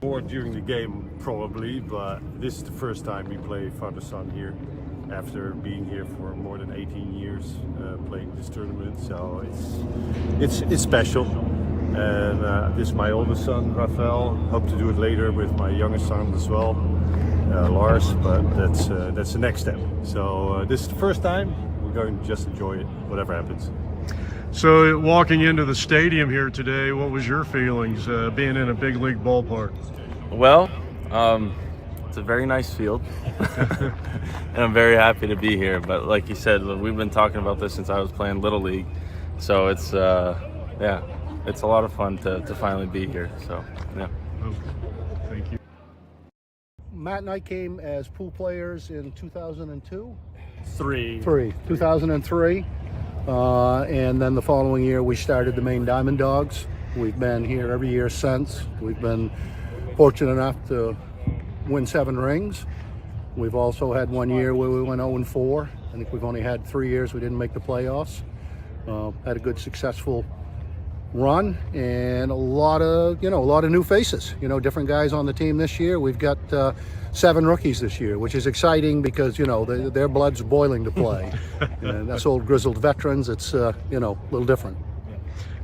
more during the game probably, but this is the first time we play father-son here after being here for more than 18 years playing this tournament. So it's special. And this is my oldest son, Rafael. Hope to do it later with my youngest son as well, Lars. But that's the next step. So this is the first time. We're going to just enjoy it, whatever happens. So walking into the stadium here today, what was your feelings being in a big league ballpark? Well, it's a very nice field, and I'm very happy to be here. But like you said, we've been talking about this since I was playing Little League, so it's yeah, it's a lot of fun to finally be here. So yeah. Okay. Thank you. Matt and I came as pool players in 2002? 2003. And then the following year we started the Maine Diamond Dogs. We've been here every year since. We've been fortunate enough to win 7 rings. We've also had one year where we went 0-4. I think we've only had 3 years we didn't make the playoffs. Had a good successful run and a lot of new faces, different guys on the team this year. We've got 7 rookies this year, which is exciting because their blood's boiling to play. And that's old grizzled veterans. It's a little different.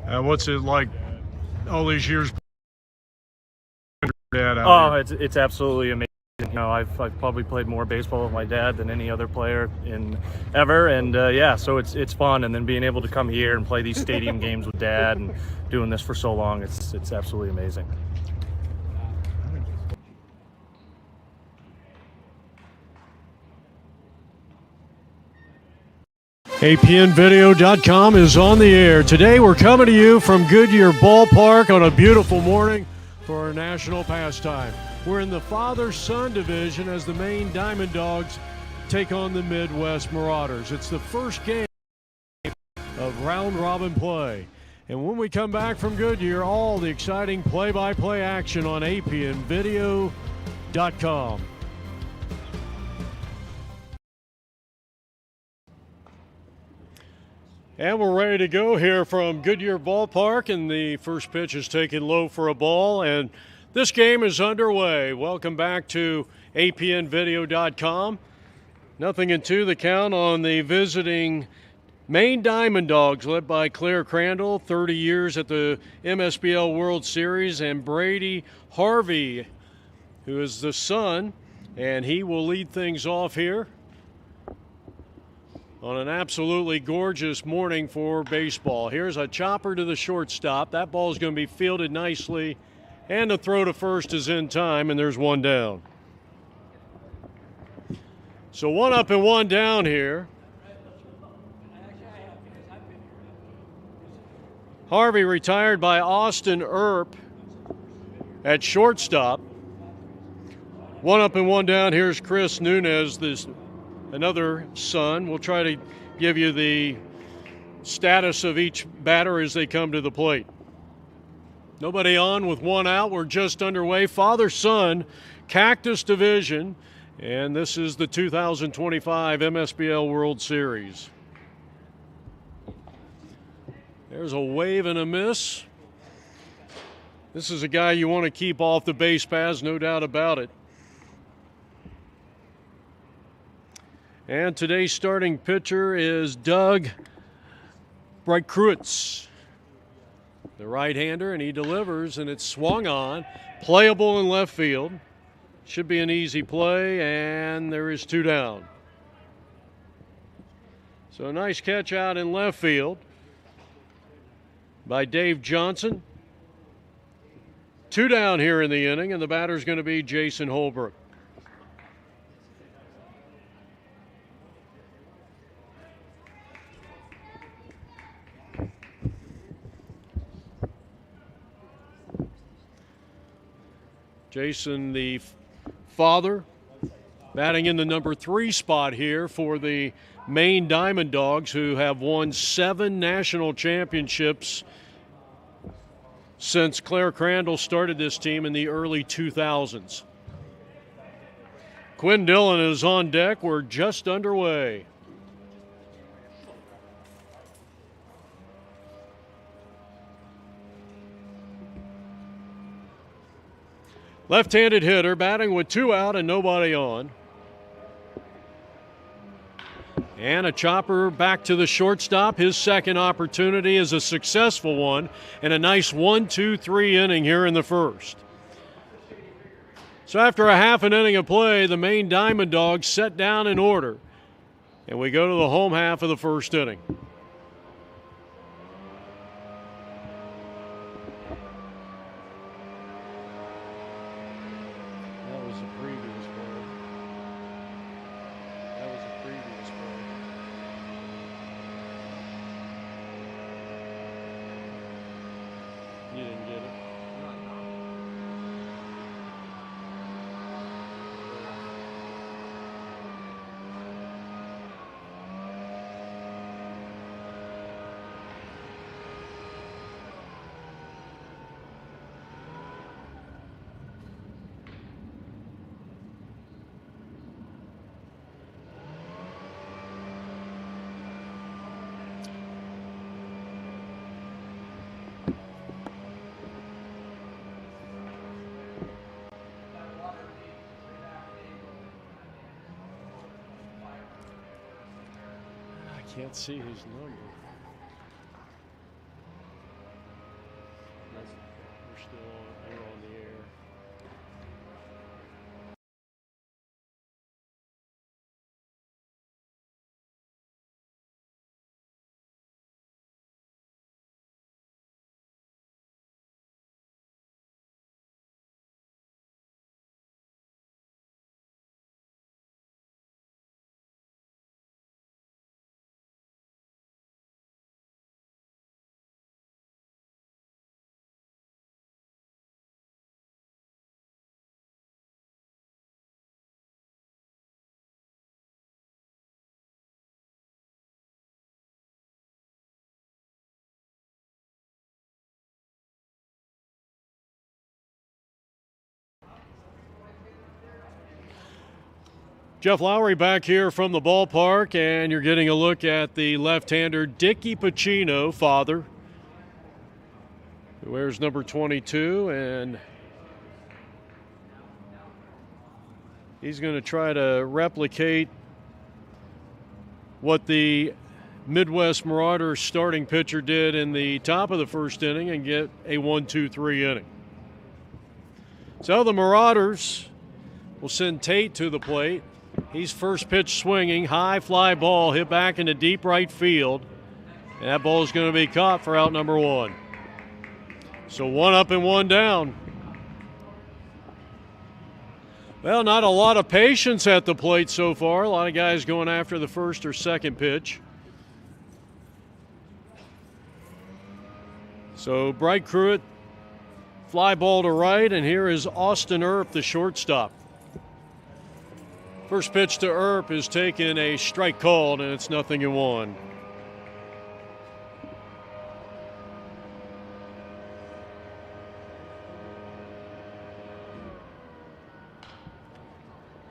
What's it like all these years? Dad out here? It's absolutely amazing. I've probably played more baseball with my dad than any other player ever, and yeah, so it's fun. And then being able to come here and play these stadium games with Dad and doing this for so long, it's absolutely amazing. APNvideo.com is on the air. Today we're coming to you from Goodyear Ballpark on a beautiful morning for our national pastime. We're in the father-son division as the Maine Diamond Dogs take on the Midwest Mauraders. It's the first game of round-robin play. And when we come back from Goodyear, all the exciting play-by-play action on APNvideo.com. And we're ready to go here from Goodyear Ballpark, and the first pitch is taken low for a ball, and this game is underway. Welcome back to APNvideo.com. 0-2 the count on the visiting Maine Diamond Dogs, led by Claire Crandall, 30 years at the Msbl World Series, and Brady Harvey, who is the son, and he will lead things off here on an absolutely gorgeous morning for baseball. Here's a chopper to the shortstop. That ball is going to be fielded nicely, and the throw to first is in time, and there's one down. So 1 up and 1 down here. Harvey retired by Austin Earp at shortstop. 1 up and 1 down. Here's Chris Nunez, another son. We'll try to give you the status of each batter as they come to the plate. Nobody on with 1 out. We're just underway. Father-son, Cactus Division, and this is the 2025 Msbl World Series. There's a wave and a miss. This is a guy you want to keep off the base paths, no doubt about it. And today's starting pitcher is Doug Breitkreutz, the right-hander, and he delivers, and it's swung on, playable in left field. Should be an easy play, and there is 2 down. So a nice catch out in left field by Dave Johnson. 2 down here in the inning, and the batter's going to be Jason Holbrook. Jason, the father, batting in the number 3 spot here for the Maine Diamond Dogs, who have won 7 national championships since Claire Crandall started this team in the early 2000s. Quinn Dillon is on deck. We're just underway. Left-handed hitter batting with 2 out and nobody on. And a chopper back to the shortstop. His second opportunity is a successful one and a nice 1-2-3 inning here in the first. So after a half an inning of play, the Maine Diamond Dogs set down in order. And we go to the home half of the first inning. That was a previous play. That was a previous play. You didn't get it? I can't see his number. We're still on, we're on the air. Jeff Lowry back here from the ballpark, and you're getting a look at the left-hander Dickie Pacino, father, who wears number 22, and he's going to try to replicate what the Midwest Mauraders starting pitcher did in the top of the first inning and get a 1-2-3 inning. So the Mauraders will send Tate to the plate. He's first pitch swinging, high fly ball hit back into deep right field. And that ball is going to be caught for out number 1. So 1 up and 1 down. Well, not a lot of patience at the plate so far. A lot of guys going after the first or second pitch. So Bright Pruitt, fly ball to right, and here is Austin Earp, the shortstop. First pitch to Earp is taken a strike called, and it's 0-1.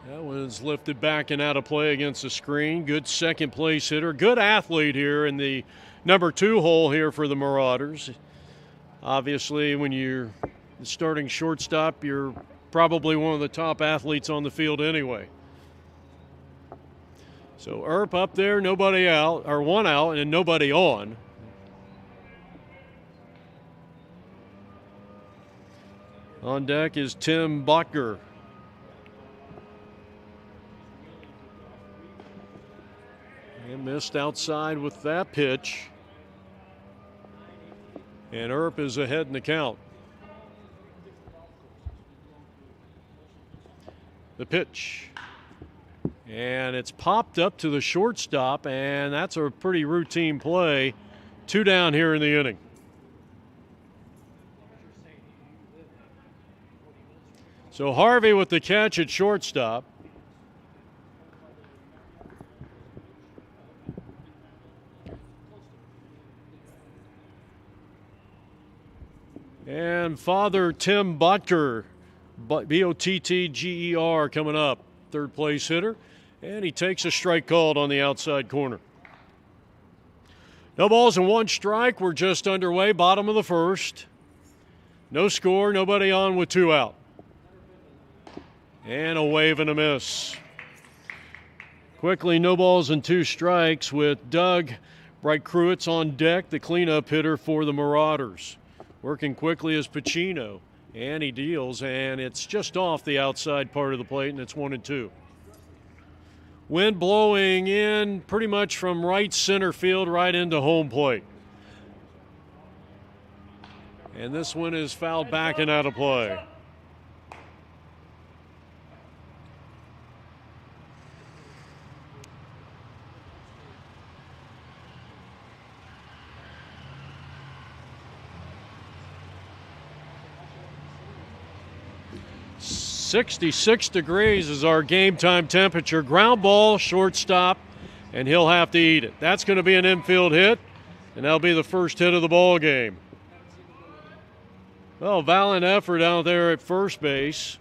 That one's lifted back and out of play against the screen. Good second place hitter. Good athlete here in the number 2 hole here for the Mauraders. Obviously, when you're the starting shortstop, you're probably one of the top athletes on the field anyway. So Earp up there, nobody out, or 1 out and nobody on. On deck is Tim Botker. And missed outside with that pitch. And Earp is ahead in the count. The pitch. And it's popped up to the shortstop, and that's a pretty routine play. 2 down here in the inning. So Harvey with the catch at shortstop. And father Tim Botker, B-O-T-T-G-E-R, coming up, third place hitter. And he takes a strike called on the outside corner. No balls and 1 strike. We're just underway, bottom of the first. No score, nobody on with 2 out. And a wave and a miss. Quickly, no balls and 2 strikes with Doug Bright-Cruitz on deck, the cleanup hitter for the Mauraders. Working quickly is Pacino, and he deals, and it's just off the outside part of the plate, and it's 1-2. Wind blowing in pretty much from right center field right into home plate. And this one is fouled back and out of play. .66 is our game time temperature. Ground ball, shortstop, and he'll have to eat it. That's going to be an infield hit, and that'll be the first hit of the ball game. Well, valiant effort out there at first base.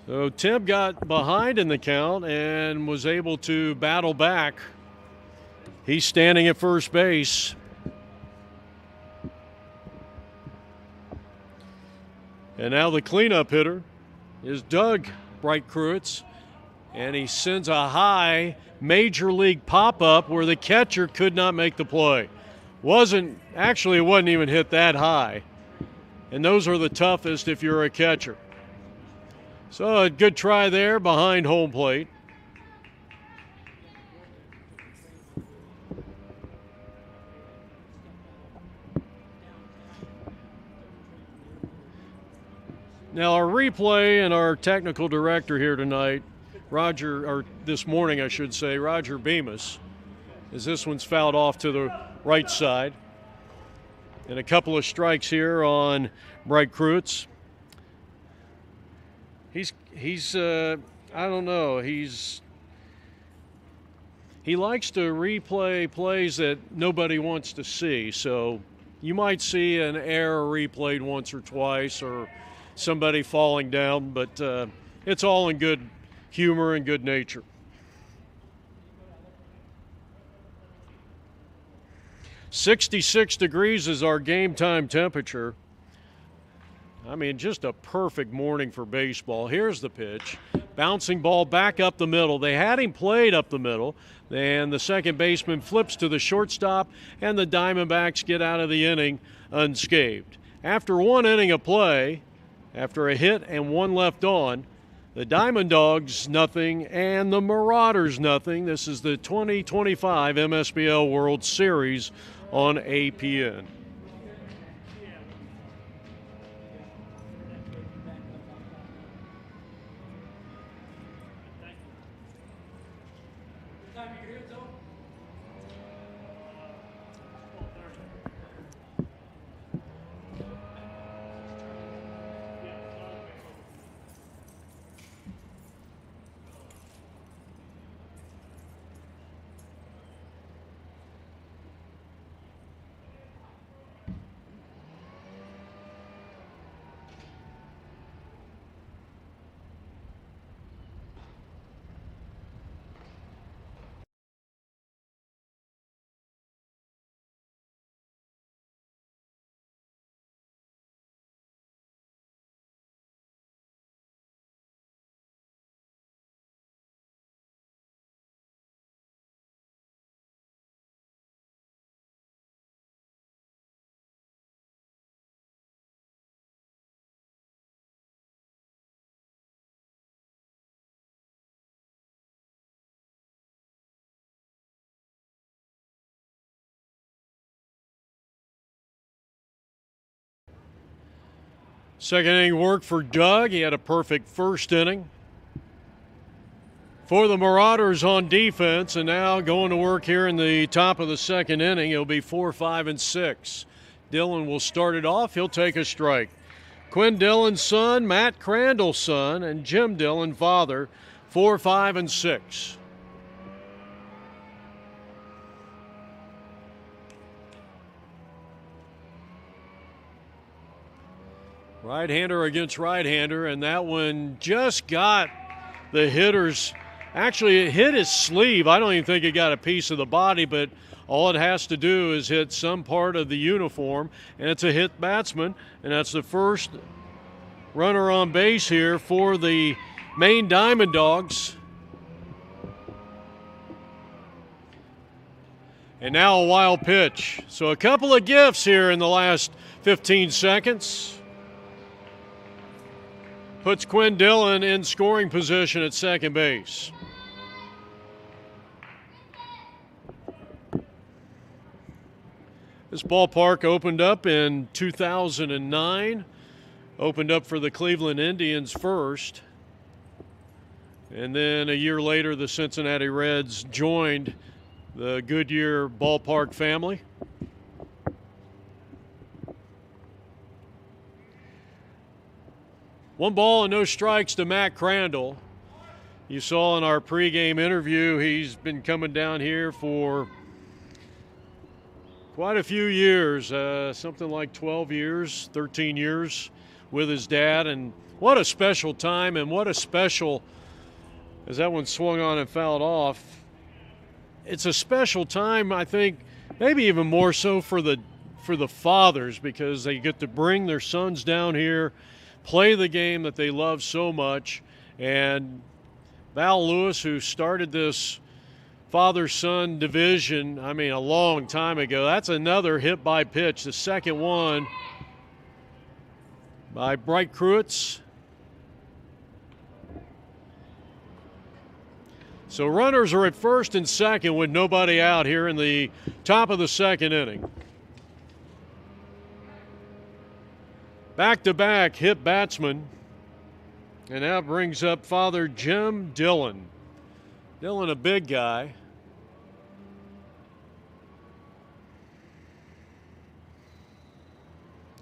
So Tim got behind in the count and was able to battle back. He's standing at first base. And now the cleanup hitter is Doug Bright-Cruitz, and he sends a high major league pop-up where the catcher could not make the play. It wasn't even hit that high. And those are the toughest if you're a catcher. So a good try there behind home plate. Now our replay and our technical director here tonight, this morning I should say, Roger Bemis, as this one's fouled off to the right side. And a couple of strikes here on Bright-Cruitz. I don't know, he likes to replay plays that nobody wants to see. So you might see an error replayed once or twice, or somebody falling down, but it's all in good humor and good nature. .66 is our game time temperature. I mean, just a perfect morning for baseball. Here's the pitch. Bouncing ball back up the middle. They had him played up the middle, and the second baseman flips to the shortstop, and the Diamondbacks get out of the inning unscathed. After 1 inning of play, after a hit and 1 left on, the Diamond Dogs nothing and the Mauraders nothing. This is the 2025 Msbl World Series on APN. Second inning work for Doug. He had a perfect first inning. For the Mauraders on defense, and now going to work here in the top of the second inning, it'll be 4, 5, and 6. Dillon will start it off. He'll take a strike. Quinn Dillon's son, Matt Crandall's son, and Jim Dillon, father, 4, 5, and 6. Right-hander against right-hander, and that one just got the hitter's Actually, it hit his sleeve. I don't even think it got a piece of the body, but all it has to do is hit some part of the uniform, and it's a hit batsman, and that's the first runner on base here for the Maine Diamond Dogs. And now a wild pitch. So a couple of gifts here in the last 15 seconds. Puts Quinn Dillon in scoring position at second base. This ballpark opened up in 2009. Opened up for the Cleveland Indians first. And then a year later, the Cincinnati Reds joined the Goodyear Ballpark family. One ball and no strikes to Matt Crandall. You saw in our pregame interview, he's been coming down here for quite a few years, something like 12 years, 13 years with his dad. And what a special time, and what a special, as that one swung on and fouled off, it's a special time, I think, maybe even more so for the fathers, because they get to bring their sons down here, play the game that they love so much. And Val Lewis, who started this father-son division, I mean, a long time ago, that's another hit by pitch, the second one by Bright Cruets. So runners are at first and second with nobody out here in the top of the second inning. Back-to-back hit batsman. And that brings up father Jim Dillon. Dillon, a big guy.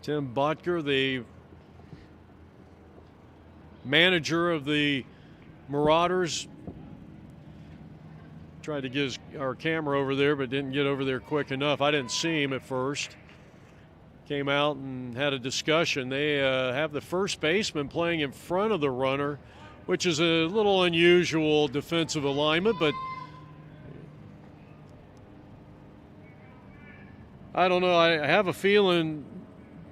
Tim Botker, the manager of the Mauraders, tried to get our camera over there, but didn't get over there quick enough. I didn't see him at first. Came out and had a discussion. They have the first baseman playing in front of the runner, which is a little unusual defensive alignment, but I don't know. I have a feeling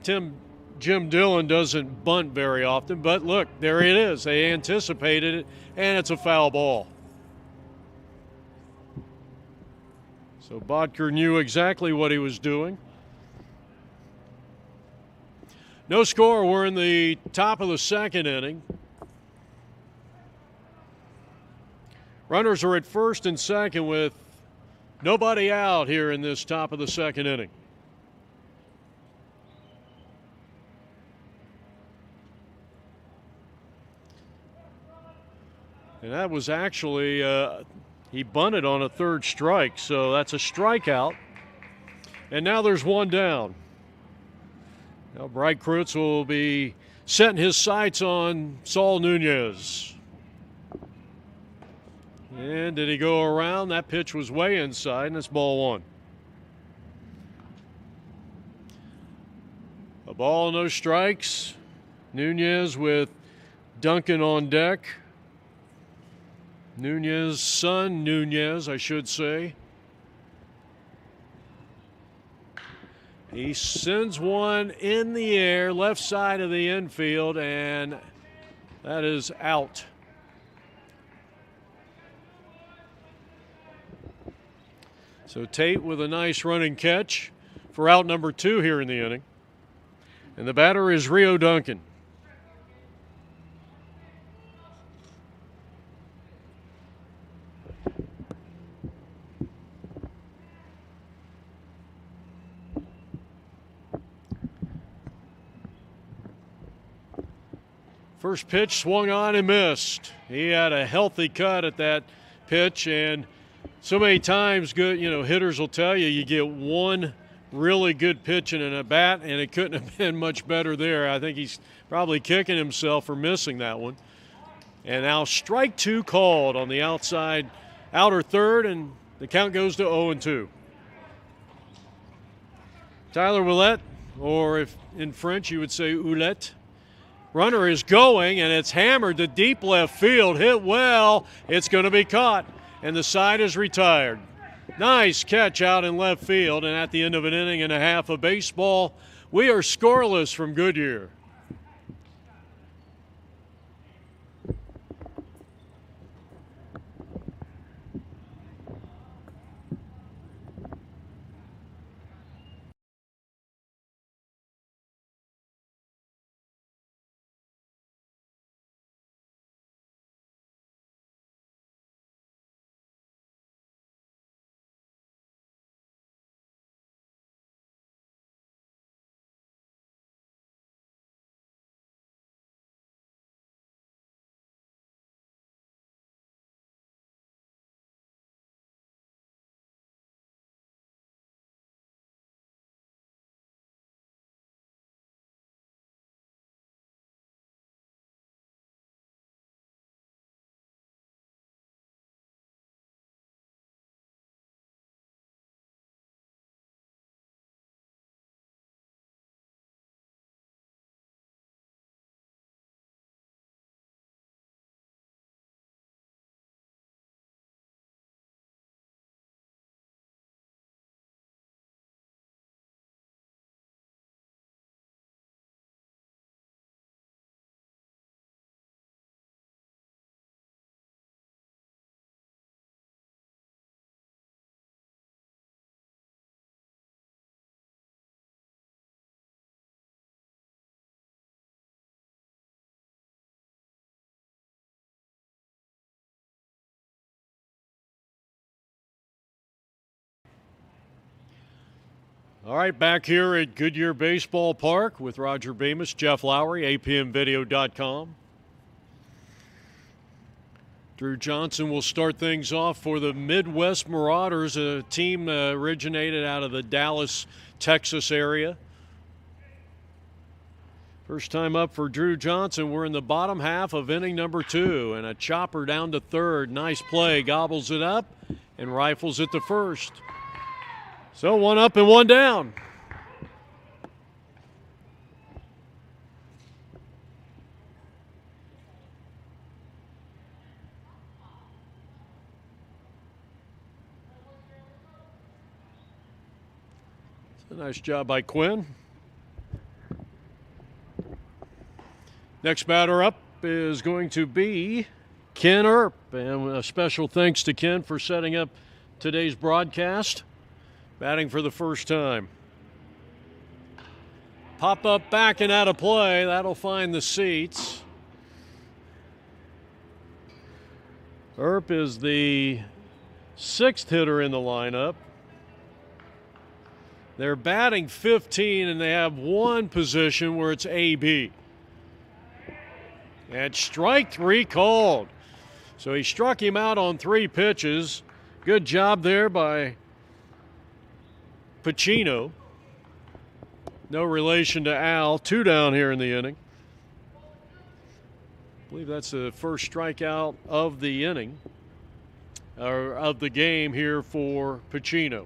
Jim Dillon doesn't bunt very often, but look, there it is. They anticipated it, and it's a foul ball. So Bodker knew exactly what he was doing. No score. We're in the top of the second inning. Runners are at first and second with nobody out here in this top of the second inning. And that was actually, he bunted on a third strike, so that's a strikeout. And now there's one down. Now Bright Kreutz will be setting his sights on Saul Nunez. And did he go around? That pitch was way inside, and it's ball one. A ball, no strikes. Nunez with Duncan on deck. Nunez' son, Nunez, I should say. He sends one in the air, left side of the infield, and that is out. So Tate with a nice running catch for out number 2 here in the inning. And the batter is Rio Duncan. First pitch swung on and missed. He had a healthy cut at that pitch, and so many times hitters will tell you you get one really good pitch in an at-bat, and it couldn't have been much better there. I think he's probably kicking himself for missing that one. And now strike 2 called on the outside outer third, and the count goes to 0-2. Tyler Ouellette, or if in French you would say Ouellette, Runner is going, and it's hammered to deep left field. Hit well. It's going to be caught, and the side is retired. Nice catch out in left field, and at the end of an inning and a half of baseball, we are scoreless from Goodyear. All right, back here at Goodyear Baseball Park with Roger Bemis, Jeff Lowry, apmvideo.com. Drew Johnson will start things off for the Midwest Mauraders, a team originated out of the Dallas, Texas area. First time up for Drew Johnson. We're in the bottom half of inning number 2, and a chopper down to third. Nice play, gobbles it up and rifles it to first. So 1 up and 1 down. It's a nice job by Quinn. Next batter up is going to be Ken Earp, and a special thanks to Ken for setting up today's broadcast. Batting for the first time. Pop up back and out of play. That'll find the seats. Earp is the 6th hitter in the lineup. They're batting 15, and they have one position where it's AB. And strike 3 called. So he struck him out on 3 pitches. Good job there by Pacino. No relation to Al. 2 down here in the inning. I believe that's the first strikeout of the inning, or of the game here for Pacino.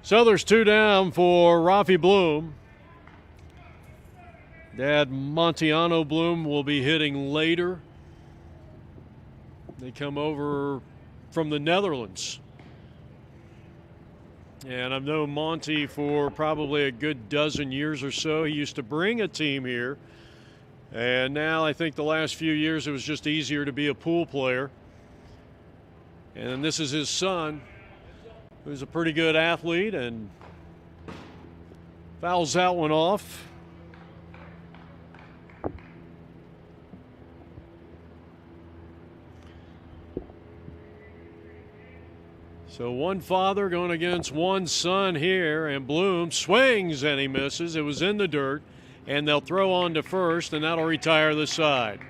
So there's 2 down for Rafi Bloom. Dad Montiano Bloom will be hitting later. They come over from the Netherlands. And I've known Monty for probably a good dozen years or so. He used to bring a team here. And now I think the last few years it was just easier to be a pool player. And this is his son, who's a pretty good athlete, and fouls that one off. So one father going against one son here, and Bloom swings and he misses. It was in the dirt, and they'll throw on to first, and that'll retire the side.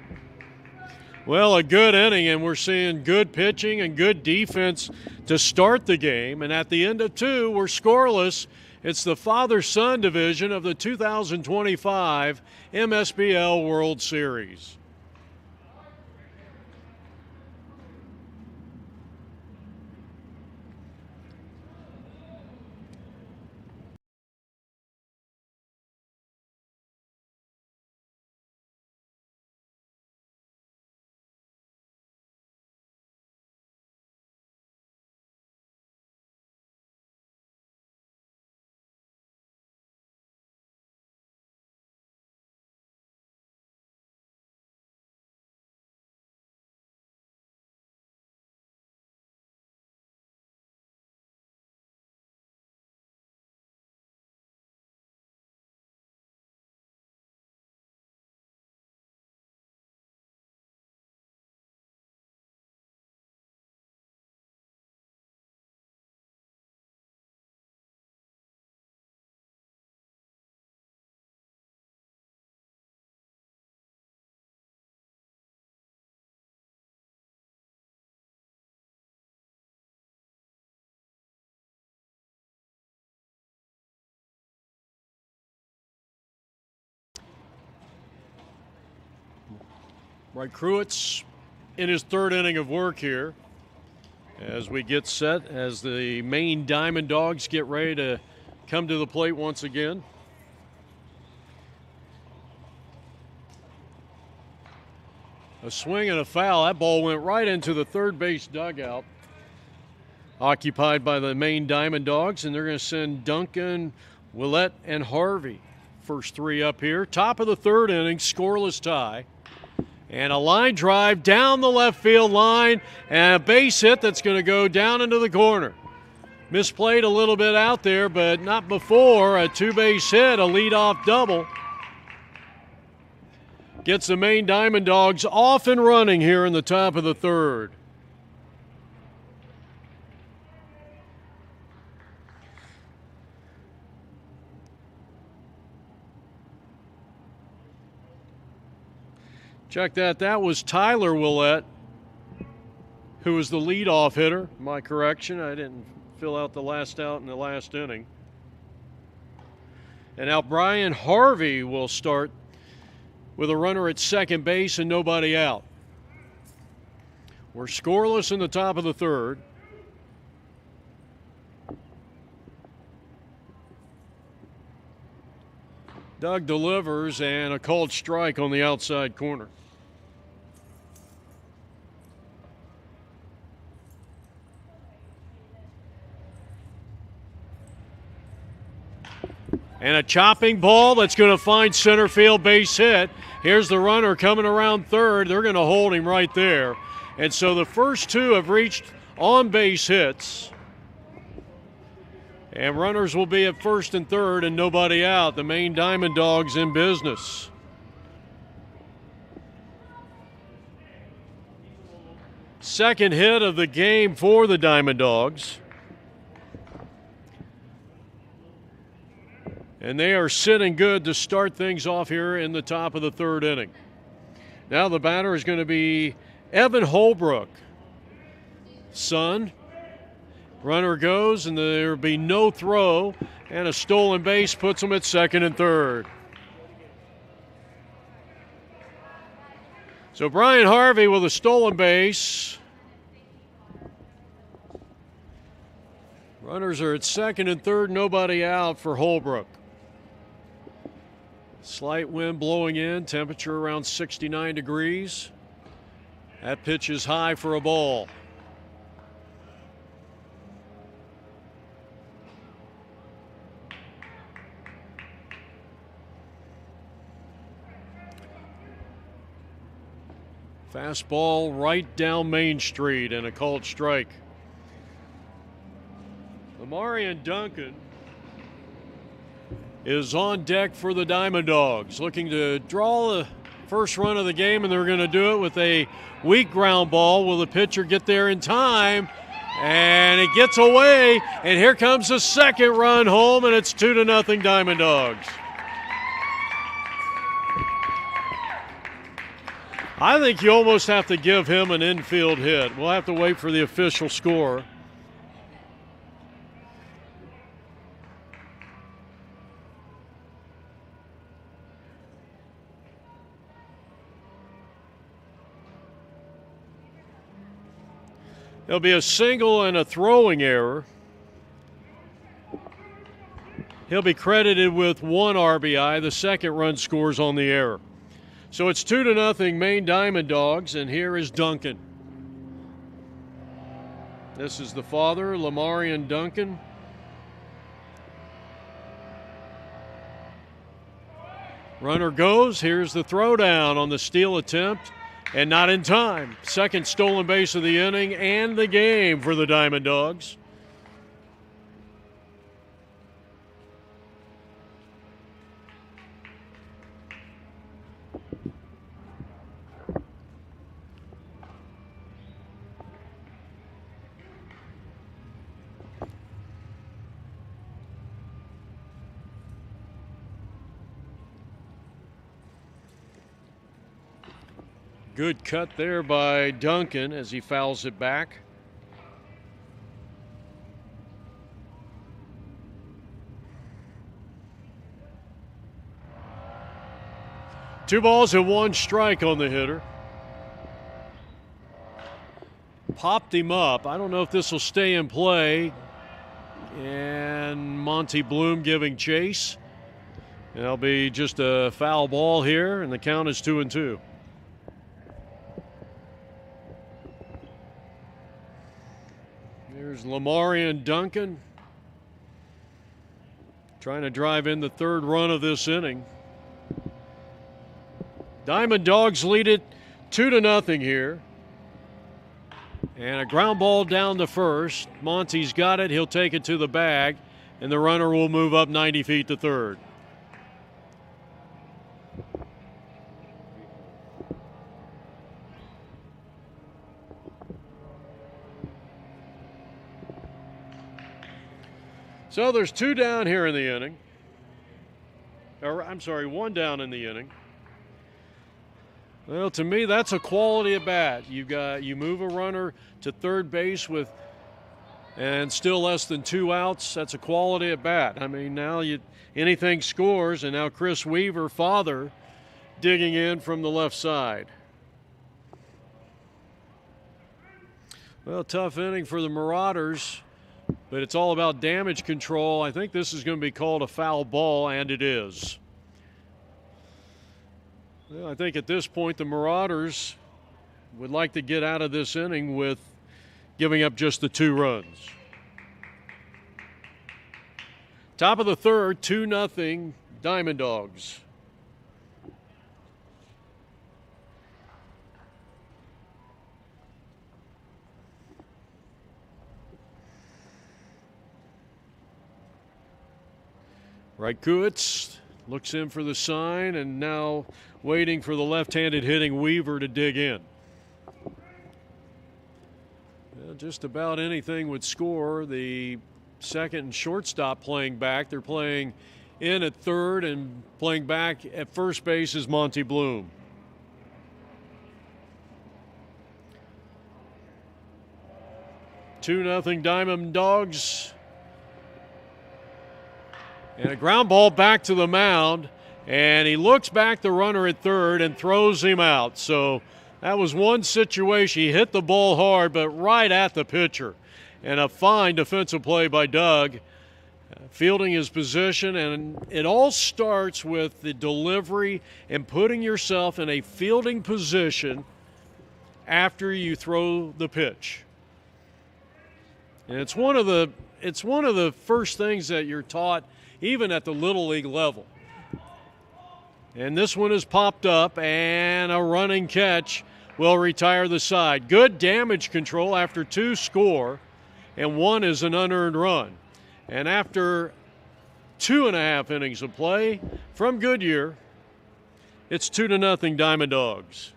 Well, a good inning, and we're seeing good pitching and good defense to start the game. And at the end of 2, we're scoreless. It's the father-son division of the 2025 Msbl World Series. Right, Kruitz in his third inning of work here as we get set, as the Maine Diamond Dogs get ready to come to the plate once again. A swing and a foul. That ball went right into the third base dugout, occupied by the Maine Diamond Dogs, and they're going to send Duncan, Willett, and Harvey. First three up here. Top of the third inning, scoreless tie. And a line drive down the left field line, and a base hit that's going to go down into the corner. Misplayed a little bit out there, but not before. A two-base hit, a leadoff double. Gets the Maine Diamond Dogs off and running here in the top of the third. Check that. That was Tyler Willett, who was the leadoff hitter. My correction, I didn't fill out the last out in the last inning. And now Brian Harvey will start with a runner at second base and nobody out. We're scoreless in the top of the third. Doug delivers, and a called strike on the outside corner. And a chopping ball that's going to find center field, base hit. Here's the runner coming around third. They're going to hold him right there. And so the first two have reached on base hits. And runners will be at first and third and nobody out. The Maine Diamond Dogs in business. Second hit of the game for the Diamond Dogs. And they are sitting good to start things off here in the top of the third inning. Now the batter is going to be Evan Holbrook. Son. Runner goes, and there will be no throw, and a stolen base puts them at second and third. So Brian Harvey with a stolen base. Runners are at second and third, nobody out for Holbrook. Slight wind blowing in, temperature around 69 degrees. That pitch is high for a ball. Fastball right down Main Street and a called strike. Lamarian Duncan is on deck for the Diamond Dogs, looking to draw the first run of the game, and they're going to do it with a weak ground ball. Will the pitcher get there in time? And it gets away, and here comes the second run home, and it's 2-0 Diamond Dogs. I think you almost have to give him an infield hit. We'll have to wait for the official score. There'll be a single and a throwing error. He'll be credited with 1 RBI. The second run scores on the error. So it's 2-0 Maine Diamond Dogs, and here is Duncan. This is the father, Lamarian Duncan. Runner goes. Here's the throwdown on the steal attempt, and not in time. Second stolen base of the inning and the game for the Diamond Dogs. Good cut there by Duncan as he fouls it back. Two balls and 1 strike on the hitter. popped him up. I don't know if this will stay in play. And Monty Bloom giving chase. It'll be just a foul ball here, and the count is 2-2. There's Lamarian Duncan trying to drive in the third run of this inning. Diamond Dogs lead it 2-0 here. And a ground ball down to first. Monty's got it. He'll take it to the bag, and the runner will move up 90 feet to third. So there's 2 down here in the inning. Or, I'm sorry, 1 down in the inning. Well, to me, that's a quality at bat. You move a runner to third base and still less than 2 outs. That's a quality at bat. I mean, now anything scores, and now Chris Weaver, father, digging in from the left side. Well, tough inning for the Mauraders, but it's all about damage control. I think this is going to be called a foul ball, and it is. Well, I think at this point the Mauraders would like to get out of this inning with giving up just the 2 runs. Top of the third, 2-0 Diamond Dogs. Rykowitz looks in for the sign, and now waiting for the left-handed hitting Weaver to dig in. Well, just about anything would score. The second and shortstop playing back. They're playing in at third, and playing back at first base is Monty Bloom. Two nothing Diamond Dogs. And a ground ball back to the mound, and he looks back the runner at third and throws him out. So that was one situation. He hit the ball hard, but right at the pitcher. And a fine defensive play by Doug, fielding his position. And it all starts with the delivery and putting yourself in a fielding position after you throw the pitch. And it's one of the first things that you're taught even at the Little League level. And this one is popped up, and a running catch will retire the side. Good damage control after 2 score, and 1 is an unearned run. And after 2.5 innings of play from Goodyear, it's 2-0 Diamond Dogs.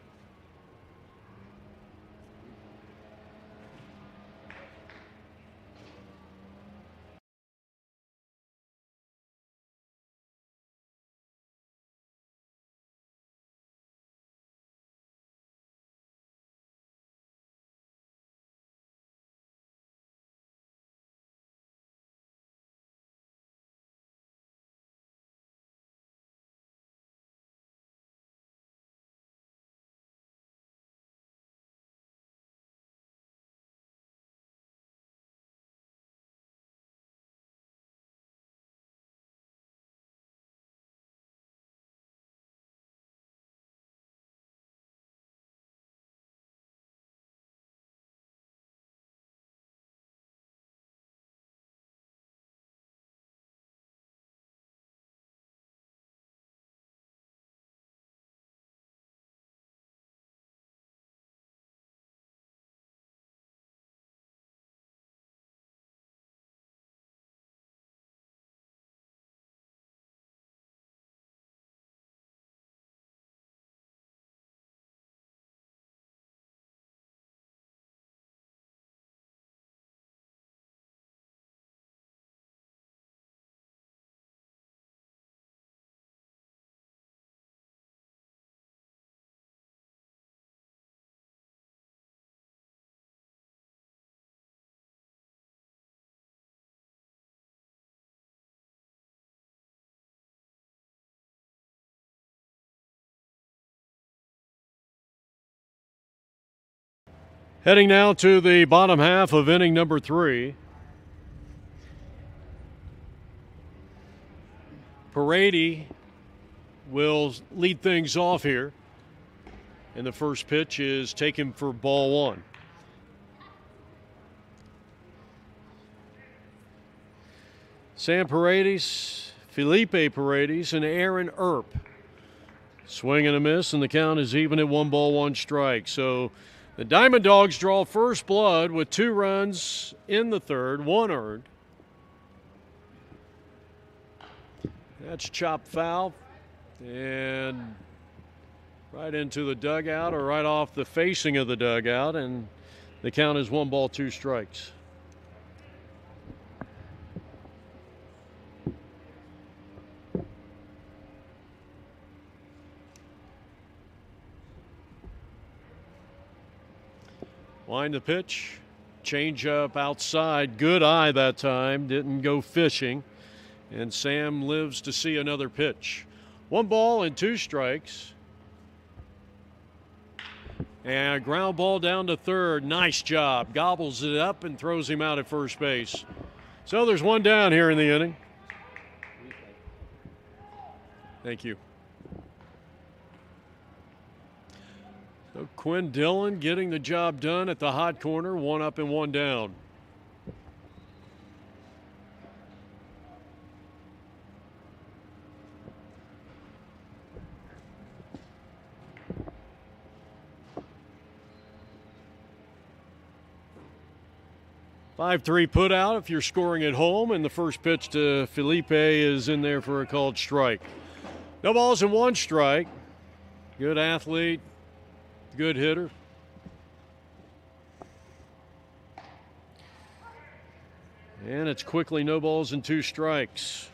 Heading now to the bottom half of inning number 3. Parady will lead things off here. And the first pitch is taken for ball 1. Sam Paredes, Felipe Paredes, and Aaron Earp. Swing and a miss, and the count is even at 1 ball, 1 strike. So the Diamond Dogs draw first blood with 2 runs in the third, 1 earned. That's chopped foul, and right into the dugout or right off the facing of the dugout, and the count is 1 ball, 2 strikes. Wind the pitch, change up outside, good eye that time, didn't go fishing, and Sam lives to see another pitch. 1 ball and 2 strikes. And a ground ball down to third. Nice job. Gobbles it up and throws him out at first base. So there's 1 down here in the inning. Thank you. So Quinn Dillon getting the job done at the hot corner. 1 up and 1 down. "5-3 put out if you're scoring at home, and the first pitch to Felipe is in there for a called strike. No balls and 1 strike. Good athlete, good hitter. And it's quickly no balls and 2 strikes.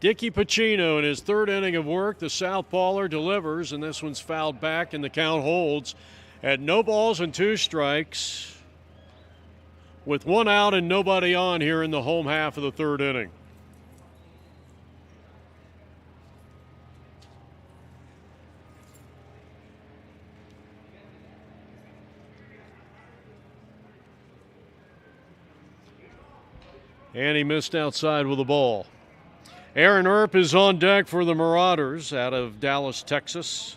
Dicky Pacino in his 3rd inning of work. The southpawer delivers, and this one's fouled back, and the count holds at no balls and 2 strikes with 1 out and nobody on here in the home half of the 3rd inning. And he missed outside with the ball. Aaron Earp is on deck for the Mauraders out of Dallas, Texas.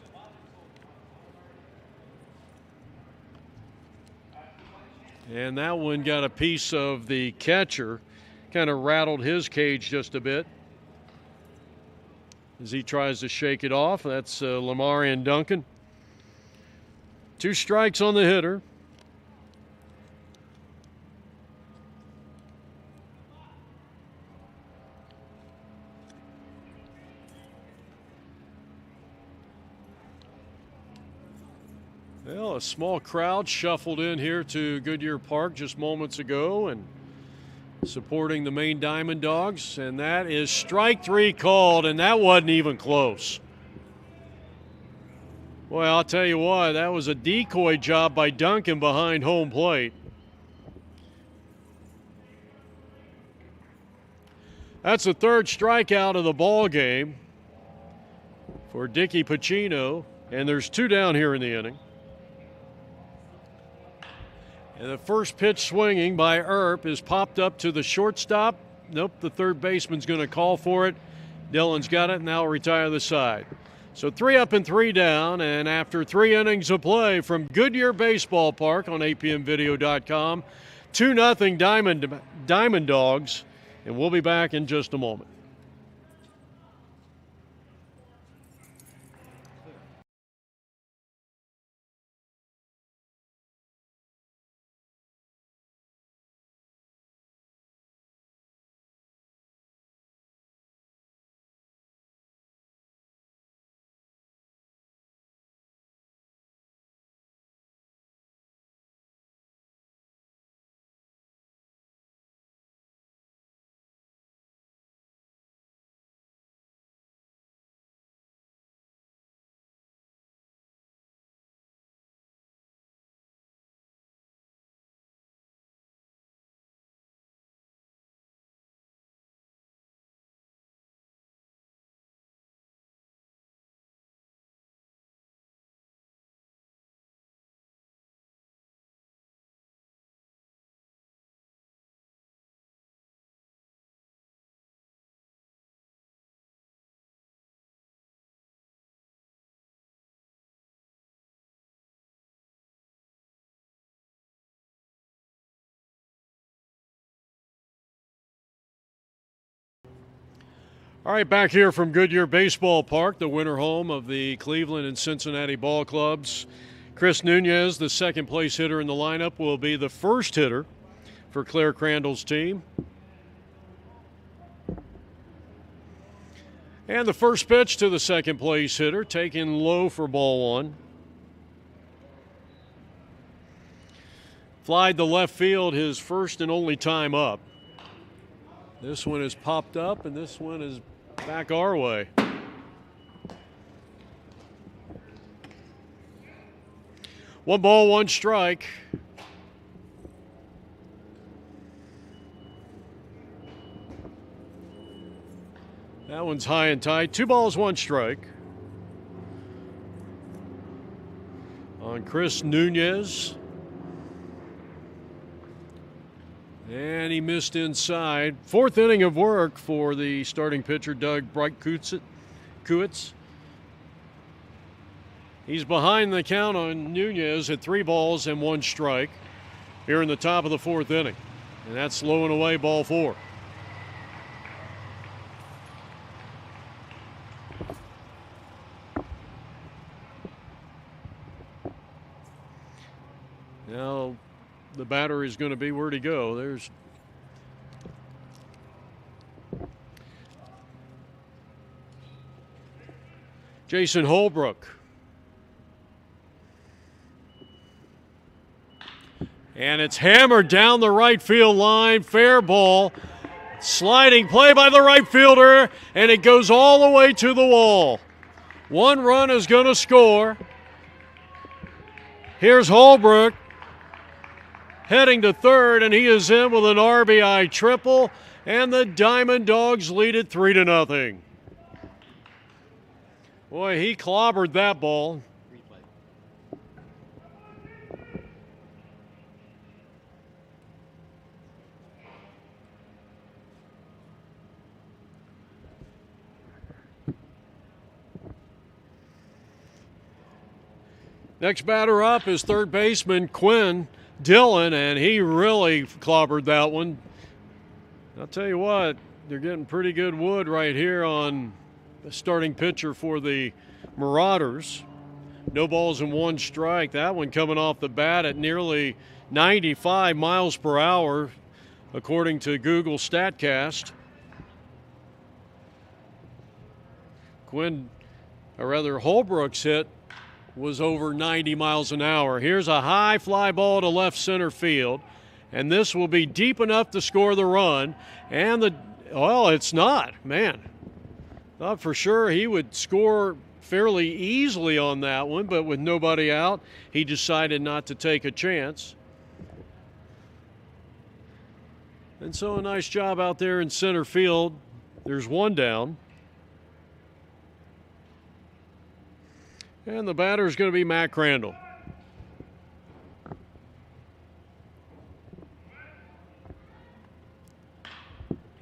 And that one got a piece of the catcher, kind of rattled his cage just a bit as he tries to shake it off. That's Lamarian Duncan. 2 strikes on the hitter. Well, a small crowd shuffled in here to Goodyear Park just moments ago and supporting the Maine Diamond Dogs, and that is strike 3 called, and that wasn't even close. Well, I'll tell you what, that was a decoy job by Duncan behind home plate. That's the 3rd strikeout of the ball game for Dicky Pacino, and there's 2 down here in the inning. And the first pitch swinging by Earp is popped up to the shortstop. Nope, the third baseman's going to call for it. Dillon's got it, and now retire the side. So 3 up and 3 down, and after 3 innings of play from Goodyear Baseball Park on apmvideo.com, 2-0 Diamond Dogs, and we'll be back in just a moment. All right, back here from Goodyear Baseball Park, the winter home of the Cleveland and Cincinnati ball clubs. Chris Nunez, the second place hitter in the lineup, will be the first hitter for Claire Crandall's team. And the first pitch to the second place hitter, taken low for ball one. Flied to left field, his first and only time up. This one is popped up, and this one is back our way. One ball, one strike. That one's high and tight. 2 balls, 1 strike. On Chris Nunez. And he missed inside. 4th inning of work for the starting pitcher, Doug Bright-Kuitz. He's behind the count on Nunez at 3 balls and 1 strike here in the top of the 4th inning. And that's slowing away ball 4. Now the batter is going to be, where'd he go? There's Jason Holbrook. And it's hammered down the right field line. Fair ball. Sliding play by the right fielder, and it goes all the way to the wall. 1 run is going to score. Here's Holbrook heading to third, and he is in with an RBI triple, and the Diamond Dogs lead it 3-0. Boy, he clobbered that ball. Next batter up is third baseman Quinn Dillon, and he really clobbered that one. I'll tell you what, they're getting pretty good wood right here on the starting pitcher for the Mauraders. No balls and 1 strike. That one coming off the bat at nearly 95 miles per hour, according to Google StatCast. Holbrook's hit was over 90 miles an hour. Here's a high fly ball to left center field, and this will be deep enough to score the run. And it's not, man. Thought for sure he would score fairly easily on that one, but with nobody out, he decided not to take a chance. And so a nice job out there in center field. There's 1 down. And the batter is going to be Matt Crandall.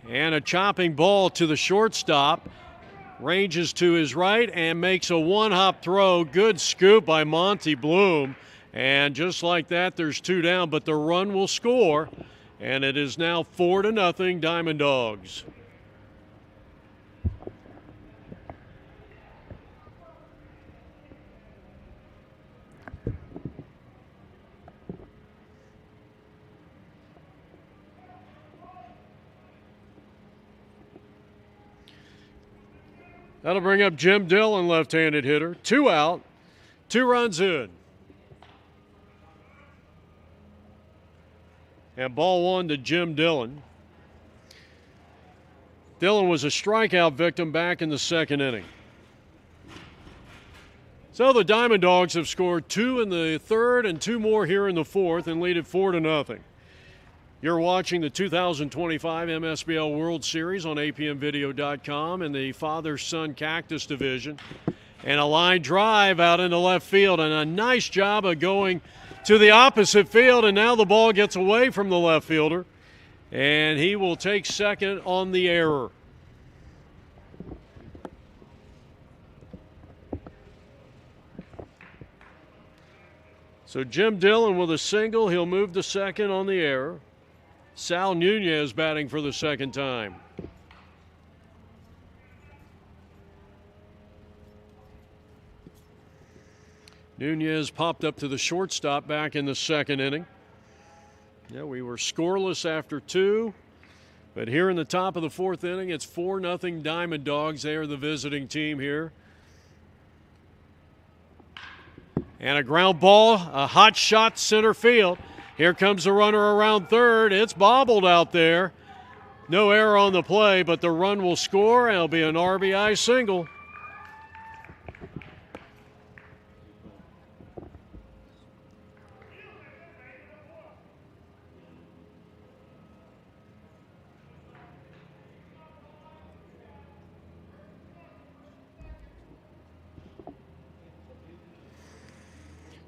And a chopping ball to the shortstop. Ranges to his right and makes a 1-hop throw. Good scoop by Monty Bloom. And just like that, there's 2 down, but the run will score. And it is now 4-0 Diamond Dogs. That'll bring up Jim Dillon, left-handed hitter. 2 out, 2 runs in. And ball 1 to Jim Dillon. Dillon was a strikeout victim back in the 2nd inning. So the Diamond Dogs have scored 2 in the 3rd and 2 more here in the 4th and lead it 4-0. You're watching the 2025 Msbl World Series on apmvideo.com in the father-son cactus division. And a line drive out into left field, and a nice job of going to the opposite field, and now the ball gets away from the left fielder, and he will take second on the error. So Jim Dillon with a single. He'll move to second on the error. Sal Nunez batting for the 2nd time. Nunez popped up to the shortstop back in the second inning. Yeah, we were scoreless after 2. But here in the top of the 4th inning, it's 4-0 Diamond Dogs. They are the visiting team here. And a ground ball, a hot shot center field. Here comes the runner around third. It's bobbled out there. No error on the play, but the run will score, and it'll be an RBI single.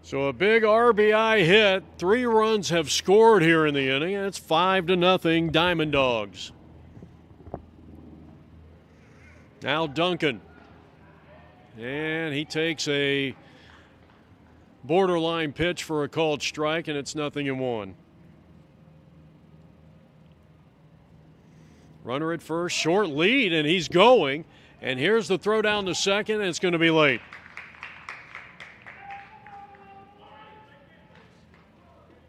So a big RBI hit. 3 runs have scored here in the inning, and it's 5-0 Diamond Dogs. Now Duncan. And he takes a borderline pitch for a called strike, and it's 0-1. Runner at first, short lead, and he's going. And here's the throw down to second, and it's going to be late.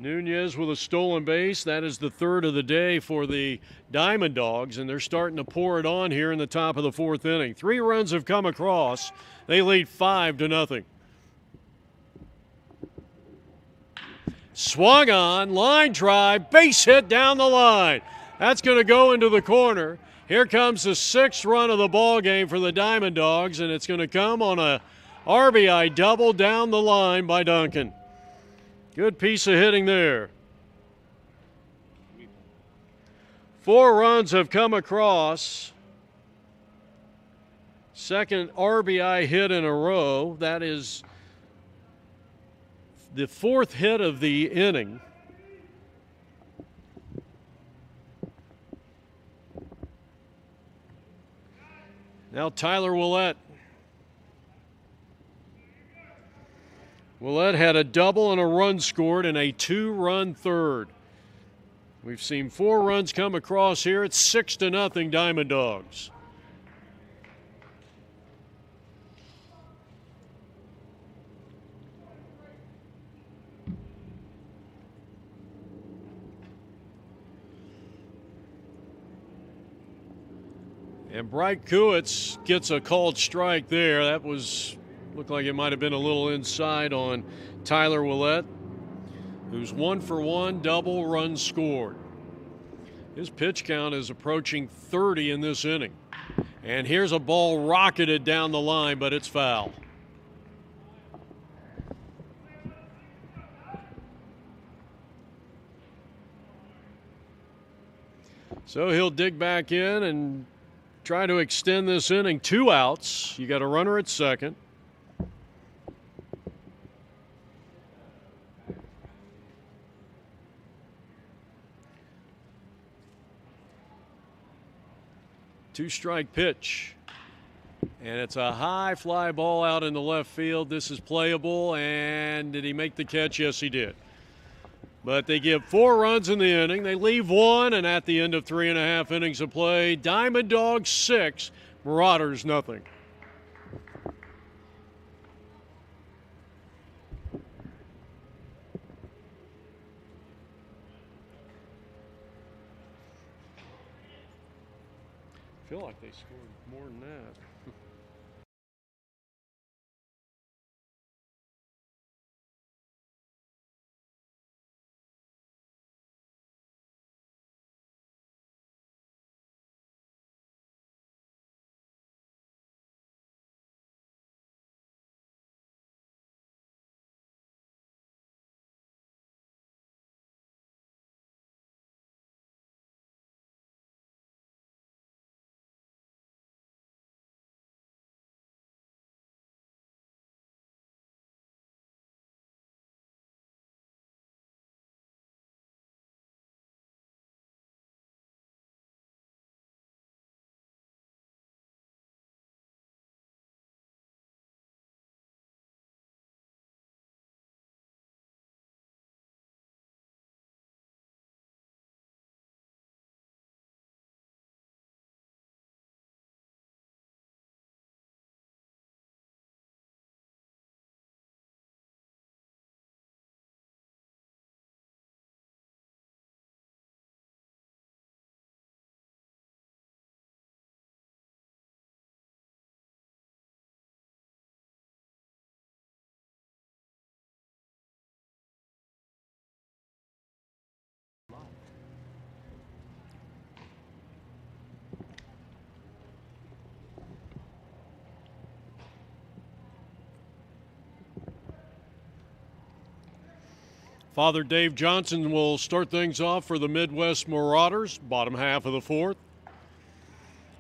Nunez with a stolen base. That is the 3rd of the day for the Diamond Dogs, and they're starting to pour it on here in the top of the 4th inning. 3 runs have come across. They lead 5-0. Swung on, line drive, base hit down the line. That's going to go into the corner. Here comes the 6th run of the ball game for the Diamond Dogs, and it's going to come on a RBI double down the line by Duncan. Good piece of hitting there. 4 runs have come across. Second RBI hit in a row. That is the 4th hit of the inning. Now Tyler Willett. Willett had a double and a run scored in a 2-run third. We've seen 4 runs come across here. It's 6-0 Diamond Dogs. And Bright Kuitz gets a called strike there. That looked like it might have been a little inside on Tyler Willett, who's 1 for 1, double run scored. His pitch count is approaching 30 in this inning. And here's a ball rocketed down the line, but it's foul. So he'll dig back in and try to extend this inning. 2 outs. You got a runner at second. Two-strike pitch. And it's a high fly ball out in the left field. This is playable. And did he make the catch? Yes, he did. But they give 4 runs in the inning. They leave 1, and at the end of 3.5 innings of play, Diamond Dogs 6, Mauraders nothing. I feel like they scored more than that. Father Dave Johnson will start things off for the Midwest Mauraders, bottom half of the fourth.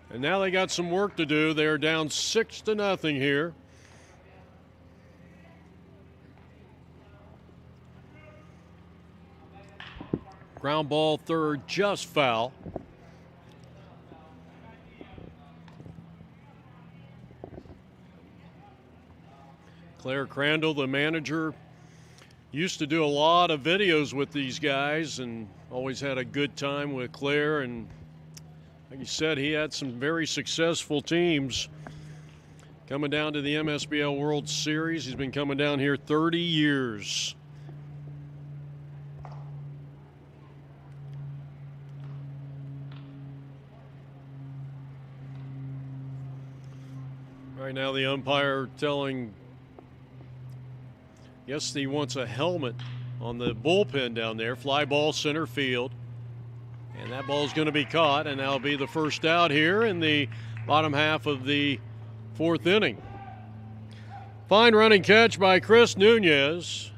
And now they got some work to do. They are down 6-0 here. Ground ball third, just foul. Claire Crandall, the manager, used to do a lot of videos with these guys and always had a good time with Claire. And like you said, he had some very successful teams coming down to the Msbl World Series. He's been coming down here 30 years. Right now the umpire telling, yes, he wants a helmet on the bullpen down there. Fly ball center field. And that ball's going to be caught, and that'll be the first out here in the bottom half of the fourth inning. Fine running catch by Chris Nunez.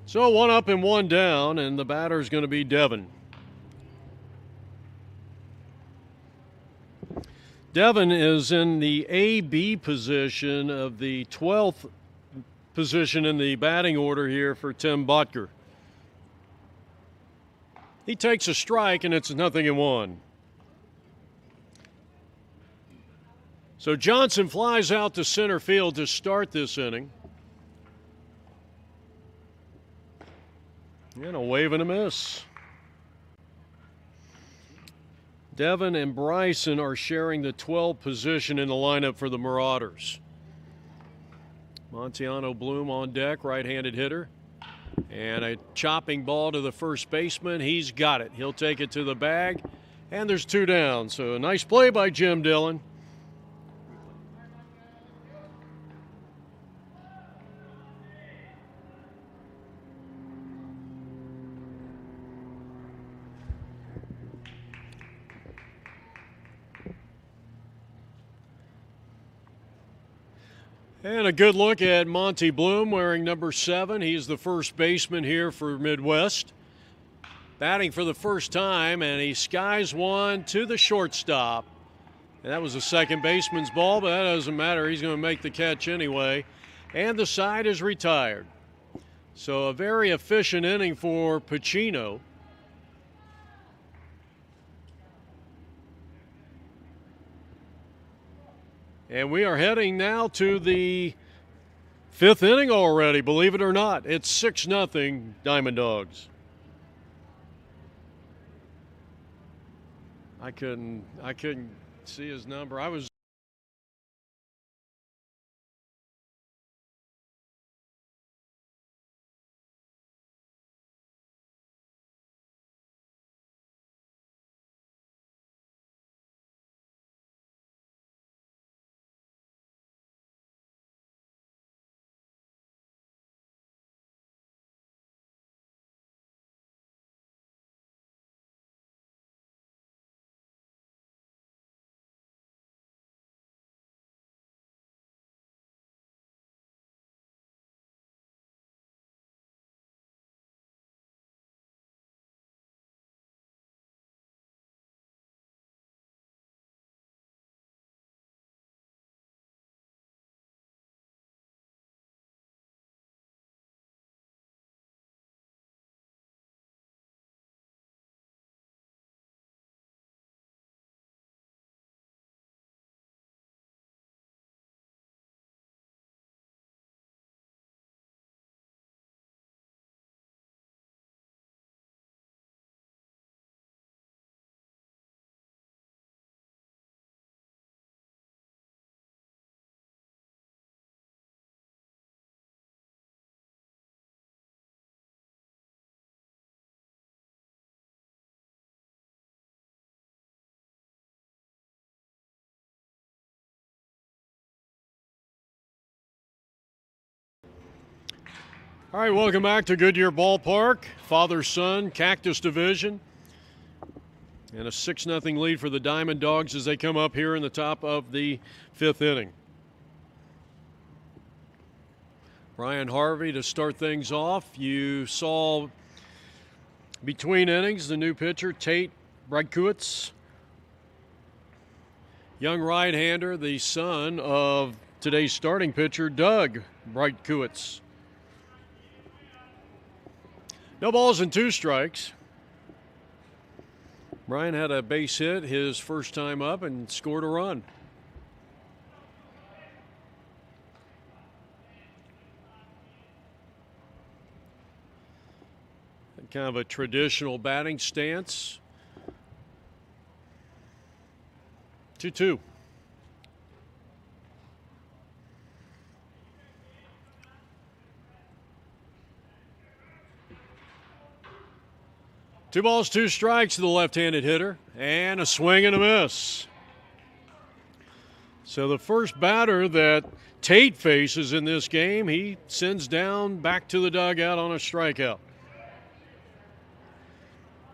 So 1 up and 1 down, and the batter is going to be Devin. Devin is in the AB position of the 12th position in the batting order here for Tim Botker. He takes a strike, and it's 0-1. So Johnson flies out to center field to start this inning. And a wave and a miss. Devin and Bryson are sharing the 12th position in the lineup for the Mauraders. Montiano Bloom on deck, right-handed hitter. And a chopping ball to the first baseman. He's got it. He'll take it to the bag. And there's 2 down. So a nice play by Jim Dillon. And a good look at Monty Bloom wearing number 7. He's the first baseman here for Midwest. Batting for the first time, and he skies one to the shortstop. And that was a second baseman's ball, but that doesn't matter. He's going to make the catch anyway. And the side is retired. So a very efficient inning for Pacino. And we are heading now to the 5th inning already, believe it or not. It's 6-0 Diamond Dogs. I couldn't see his number. I was All right, welcome back to Goodyear Ballpark. Father-son, Cactus Division. And a 6-0 lead for the Diamond Dogs as they come up here in the top of the 5th inning. Brian Harvey to start things off. You saw between innings the new pitcher, Tate Brykowitz, young right-hander, the son of today's starting pitcher, Doug Brykowitz. No balls and 2 strikes. Brian had a base hit his first time up and scored a run. Kind of a traditional batting stance. 2-2. Two balls, 2 strikes to the left-handed hitter, and a swing and a miss. So the first batter that Tate faces in this game, he sends down back to the dugout on a strikeout.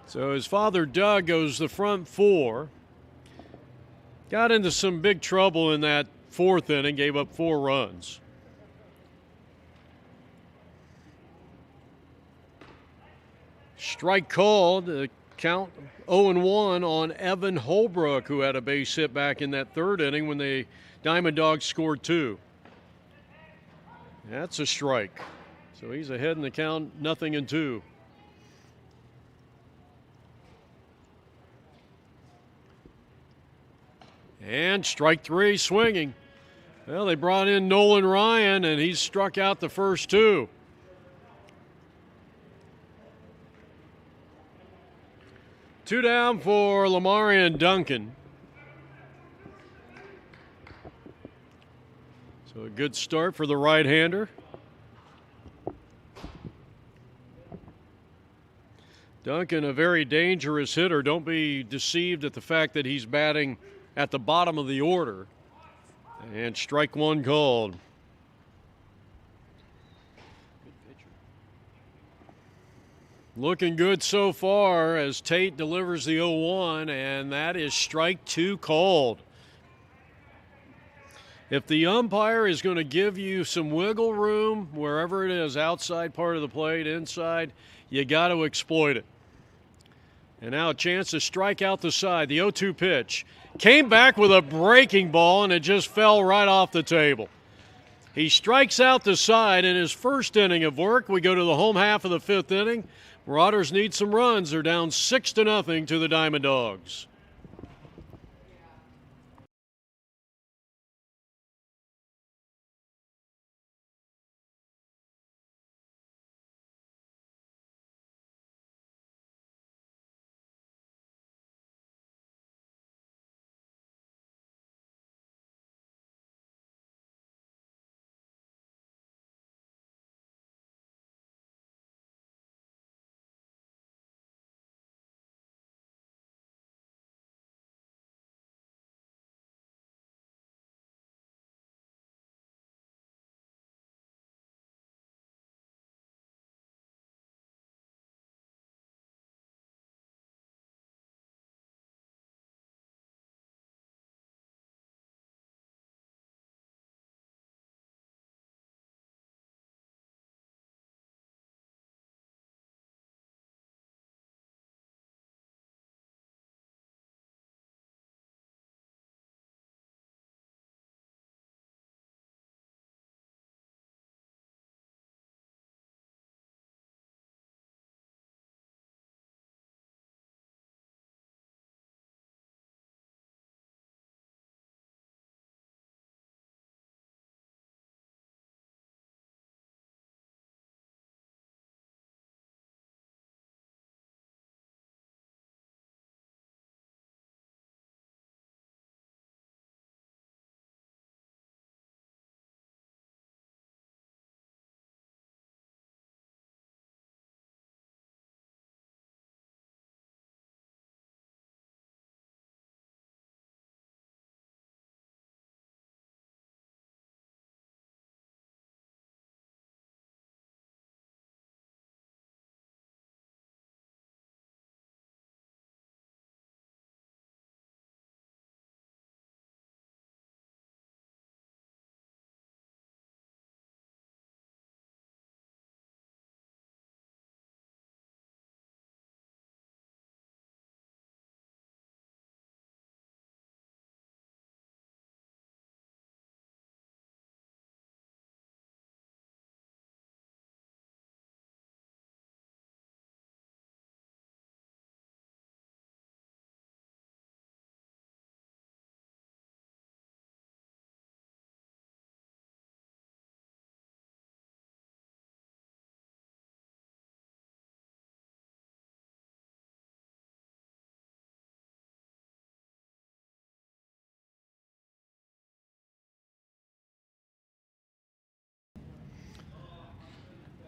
So his father, Doug, goes the front 4. Got into some big trouble in that 4th inning, gave up 4 runs. Strike called, count 0-1 on Evan Holbrook, who had a base hit back in that 3rd inning when the Diamond Dogs scored 2. That's a strike. So he's ahead in the count, 0-2. And strike 3, swinging. Well, they brought in Nolan Ryan, and he's struck out the first 2. Two down for Lamarian Duncan. So a good start for the right-hander. Duncan, a very dangerous hitter. Don't be deceived at the fact that he's batting at the bottom of the order. And strike 1 called. Looking good so far as Tate delivers the 0-1, and that is strike 2 called. If the umpire is going to give you some wiggle room, wherever it is, outside part of the plate, inside, you got to exploit it. And now a chance to strike out the side. The 0-2 pitch. Came back with a breaking ball, and it just fell right off the table. He strikes out the side in his first inning of work. We go to the home half of the 5th inning. Marauders need some runs. They're down 6-0 to the Diamond Dogs.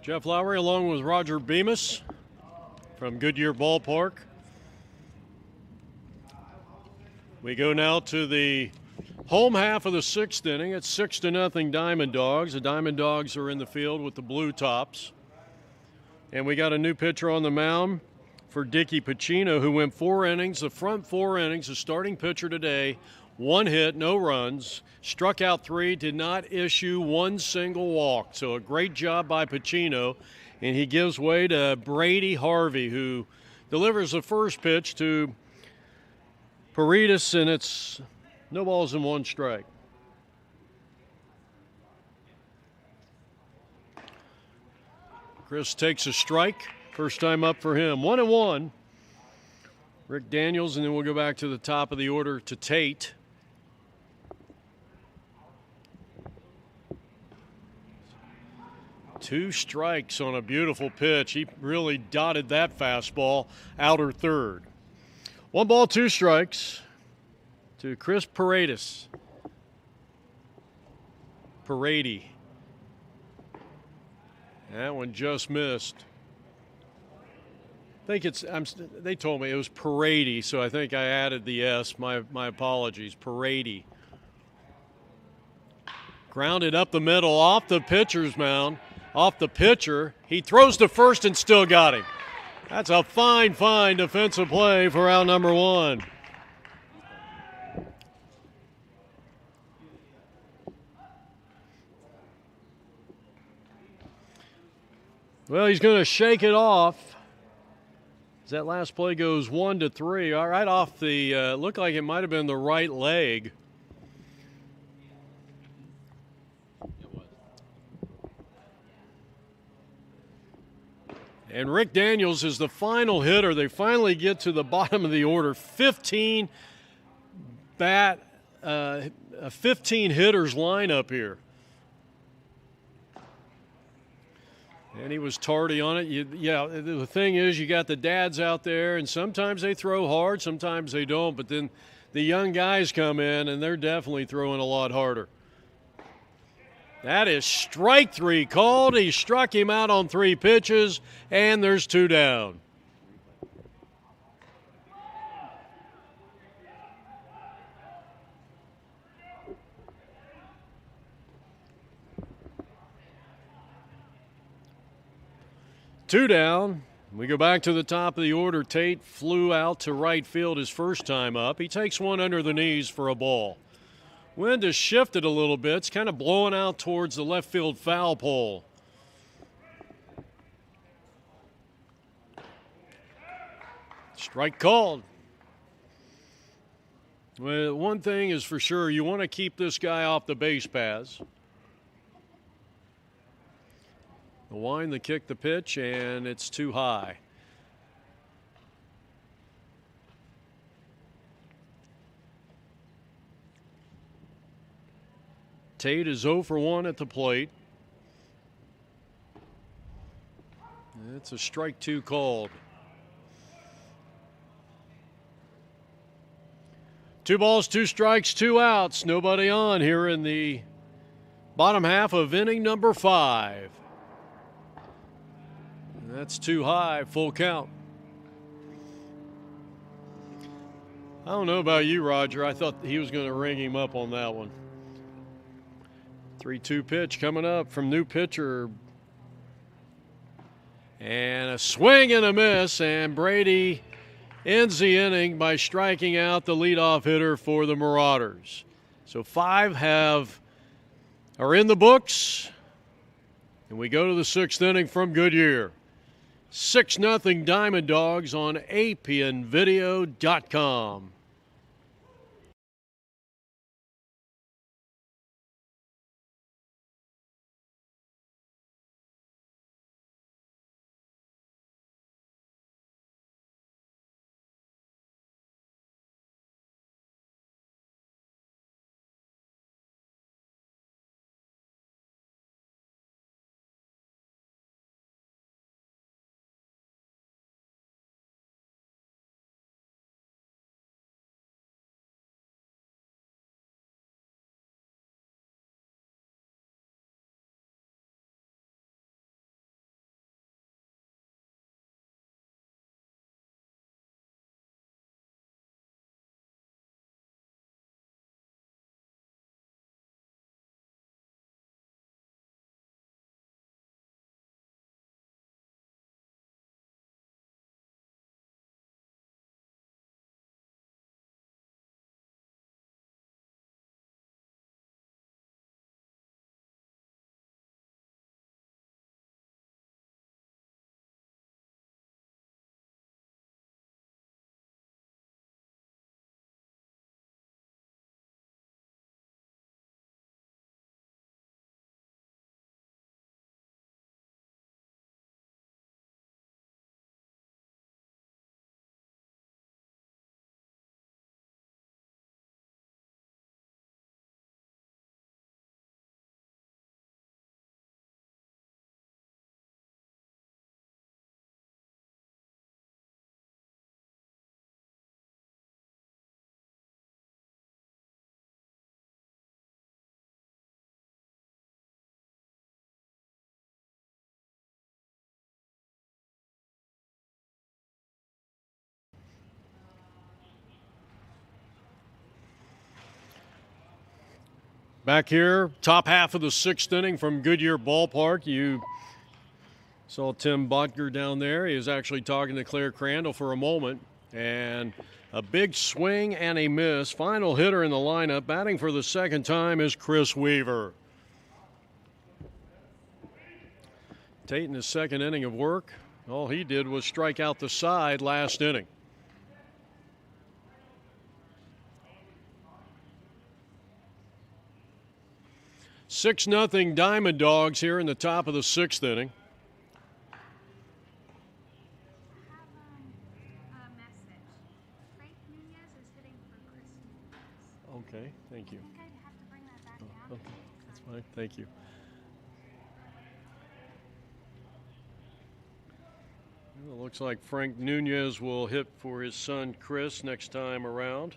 Jeff Lowry along with Roger Bemis from Goodyear Ballpark. We go now to the home half of the 6th inning. It's 6-0 Diamond Dogs. The Diamond Dogs are in the field with the Blue Tops. And we got a new pitcher on the mound for Dickey Pacino, who went 4 innings. The front 4 innings, the starting pitcher today, 1 hit, no runs, struck out 3, did not issue 1 single walk. So a great job by Pacino. And he gives way to Brady Harvey, who delivers the first pitch to Paredes, and it's no balls and 1 strike. Chris takes a strike. First time up for him. 1-1. Rick Daniels, and then we'll go back to the top of the order to Tate. Two strikes on a beautiful pitch. He really dotted that fastball outer third. 1 ball, 2 strikes to Chris Paredes. Parady. That one just missed. I think they told me it was Parady, so I think I added the S. My apologies. Parady. Grounded up the middle off the pitcher's mound. Off the pitcher. He throws to first and still got him. That's a fine defensive play for out number 1. Well, he's going to shake it off. As that last play goes 1-3. All right off the, looked like it might have been the right leg. And Rick Daniels is the final hitter. They finally get to the bottom of the order. 15 hitters lineup here. And he was tardy on it. The thing is, you got the dads out there, and sometimes they throw hard, sometimes they don't. But then the young guys come in, and they're definitely throwing a lot harder. That is strike 3 called. He struck him out on 3 pitches, and there's 2 down. Two down. We go back to the top of the order. Tate flew out to right field his first time up. He takes one under the knees for a ball. Wind has shifted a little bit. It's kind of blowing out towards the left field foul pole. Strike called. Well, one thing is for sure, you want to keep this guy off the base paths. The wind, the kick, the pitch, and it's too high. Tate is 0 for 1 at the plate. It's a strike 2 called. 2 balls, 2 strikes, 2 outs. Nobody on here in the bottom half of inning number 5. That's too high, full count. I don't know about you, Roger. I thought he was going to ring him up on that one. 3-2 pitch coming up from new pitcher. And a swing and a miss, and Brady ends the inning by striking out the leadoff hitter for the Mauraders. So 5 are in the books, and we go to the 6th inning from Goodyear. 6-0 Diamond Dogs on APNvideo.com. Back here, top half of the 6th inning from Goodyear Ballpark. You saw Tim Botger down there. He was actually talking to Claire Crandall for a moment. And a big swing and a miss. Final hitter in the lineup, batting for the 2nd time, is Chris Weaver. Tate in his 2nd inning of work, all he did was strike out the side last inning. "6-0 Diamond Dogs here in the top of the 6th inning. Okay, thank you. I think I'd have to bring that back down. Okay, that's fine. Thank you. Well, it looks like Frank Nunez will hit for his son Chris next time around.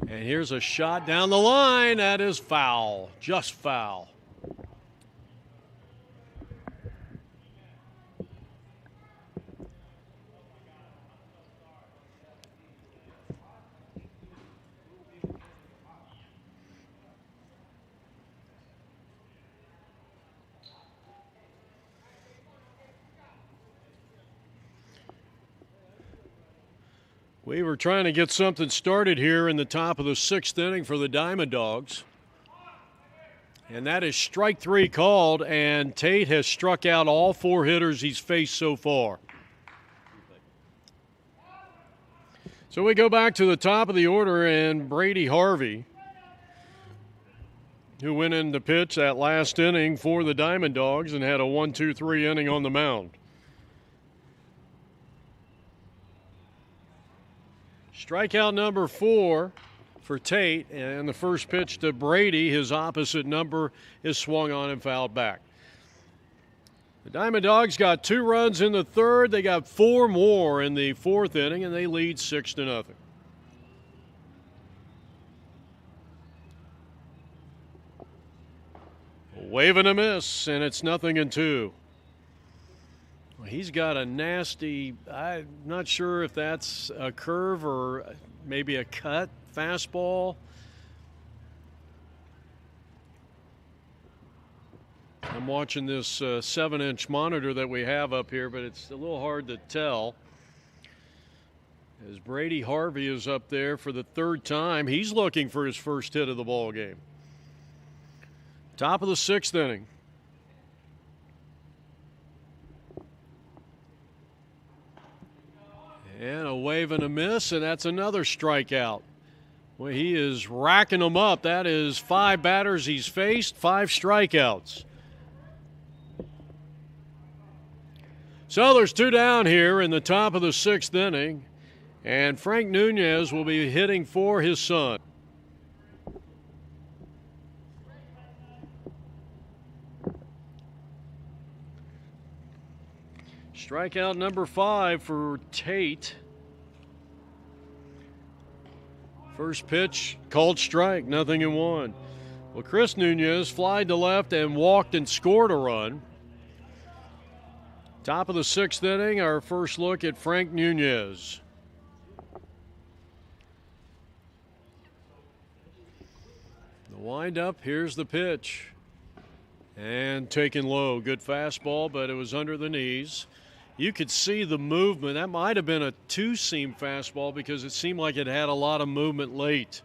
And here's a shot down the line. That is foul. Just foul. We were trying to get something started here in the top of the 6th inning for the Diamond Dogs. And that is strike 3 called, and Tate has struck out all 4 hitters he's faced so far. So we go back to the top of the order, and Brady Harvey, who went in to pitch that last inning for the Diamond Dogs and had a 1-2-3 inning on the mound. Strikeout number 4 for Tate, and the first pitch to Brady, his opposite number, is swung on and fouled back. The Diamond Dogs got 2 runs in the 3rd. They got 4 more in the 4th inning, and they lead 6-0. Wave and a miss, and it's 0-2. He's got a nasty, I'm not sure if that's a curve or maybe a cut fastball. I'm watching this 7-inch monitor that we have up here, but it's a little hard to tell. As Brady Harvey is up there for the 3rd time, he's looking for his first hit of the ball game. Top of the 6th inning. And a wave and a miss, and that's another strikeout. Well, he is racking them up. That is 5 batters he's faced, 5 strikeouts. So there's 2 down here in the top of the 6th inning, and Frank Nunez will be hitting for his son. Strikeout number 5 for Tate. First pitch, called strike, 0-1. Well, Chris Nunez flied to left and walked and scored a run. Top of the 6th inning, our first look at Frank Nunez. The windup, here's the pitch. And taken low, good fastball, but it was under the knees. You could see the movement. That might have been a 2-seam fastball because it seemed like it had a lot of movement late.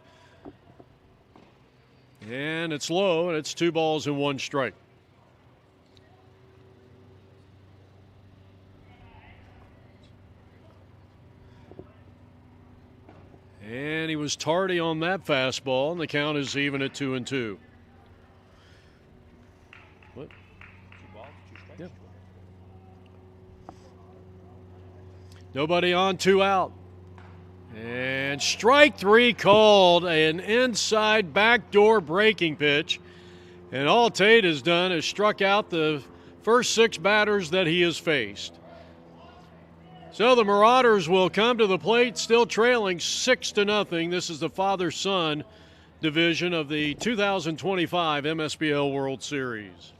And it's low, and it's 2 balls and 1 strike. And he was tardy on that fastball, and the count is even at 2-2. What? 2 balls, 2 strikes? Yep. Nobody on, 2 out. And strike 3 called, an inside backdoor breaking pitch. And all Tate has done is struck out the first 6 batters that he has faced. So the Mauraders will come to the plate still trailing 6-0. This is the father-son division of the 2025 Msbl World Series.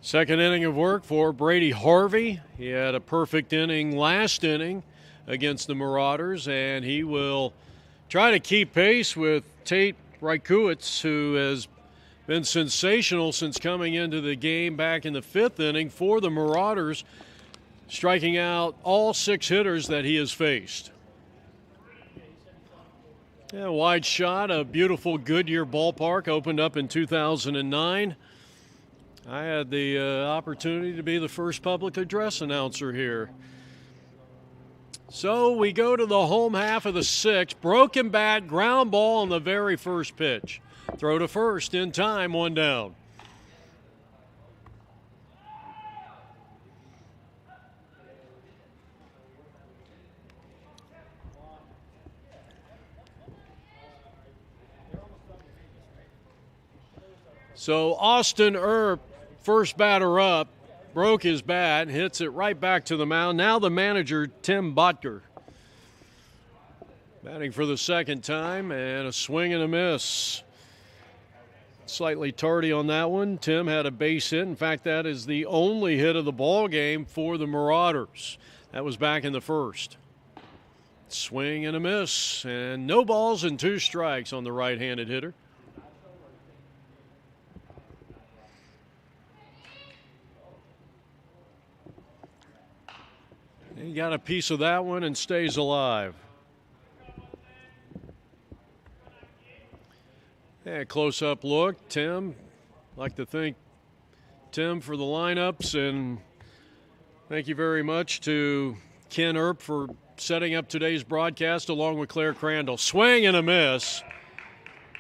Second inning of work for Brady Harvey. He had a perfect inning last inning against the Mauraders, and he will try to keep pace with Tate Rykowitz, who has been sensational since coming into the game back in the fifth inning for the Mauraders, striking out all 6 hitters that he has faced. Yeah, wide shot, a beautiful Goodyear ballpark, opened up in 2009. I had the opportunity to be the first public address announcer here. So we go to the home half of the 6th. Broken bat, ground ball on the very first pitch. Throw to first in time, 1 down. So Austin Earp, first batter up, broke his bat, hits it right back to the mound. Now the manager, Tim Botker, batting for the second time, and a swing and a miss. Slightly tardy on that one. Tim had a base hit. In fact, that is the only hit of the ball game for the Mauraders. That was back in the first. Swing and a miss, and no balls and 2 strikes on the right-handed hitter. He got a piece of that one and stays alive. Yeah, close-up look. Tim, like to thank Tim for the lineups, and thank you very much to Ken Earp for setting up today's broadcast along with Claire Crandall. Swing and a miss,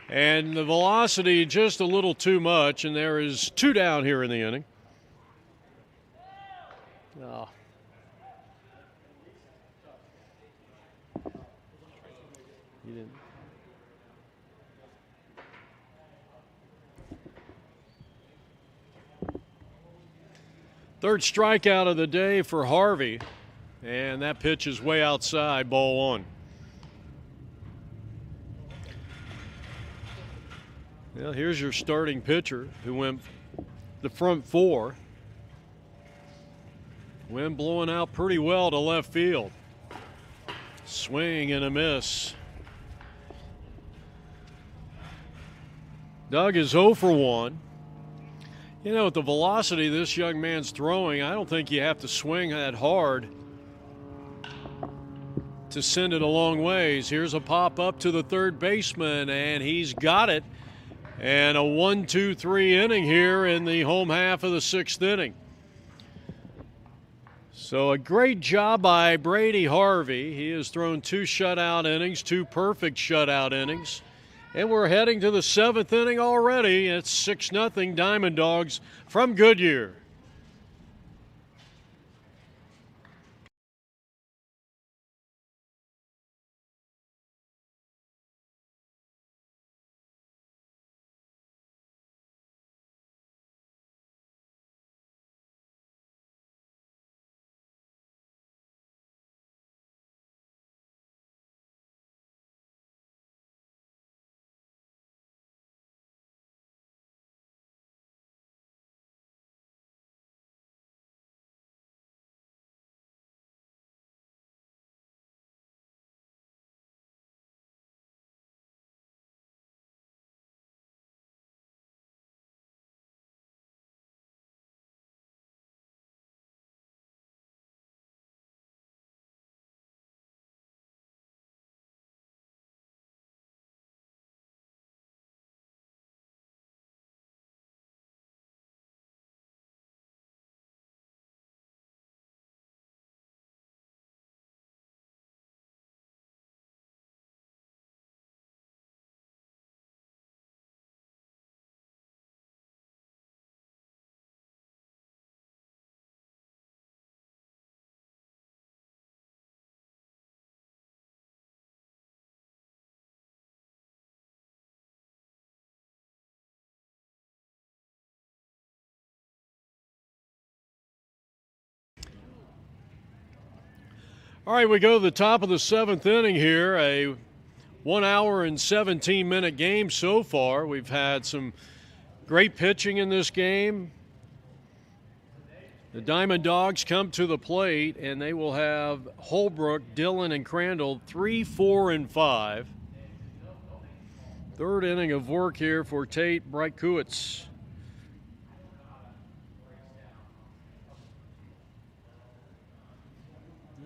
and the velocity just a little too much, and there is 2 down here in the inning. Oh. You didn't. Third strikeout of the day for Harvey, and that pitch is way outside, ball 1. Well, here's your starting pitcher who went the front 4. Wind blowing out pretty well to left field. Swing and a miss. Doug is 0 for 1. You know, at the velocity this young man's throwing, I don't think you have to swing that hard to send it a long ways. Here's a pop up to the third baseman, and he's got it. And a 1-2-3 inning here in the home half of the 6th inning. So a great job by Brady Harvey. He has thrown 2 shutout innings, 2 perfect shutout innings. And we're heading to the 7th inning already. It's 6-0 Diamond Dogs from Goodyear. All right, we go to the top of the 7th inning here, a 1 hour and 17-minute game so far. We've had some great pitching in this game. The Diamond Dogs come to the plate, and they will have Holbrook, Dillon, and Crandall 3, 4, and 5. Third inning of work here for Tate Brykowitz.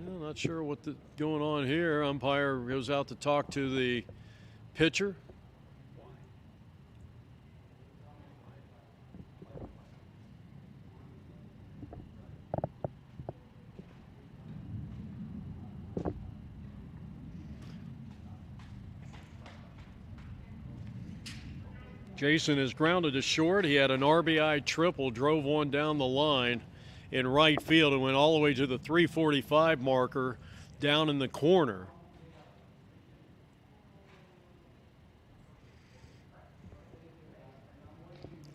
I'm not sure what's going on here. Umpire goes out to talk to the pitcher. Jason is grounded to short. He had an RBI triple, drove one down the line in right field and went all the way to the 345 marker down in the corner.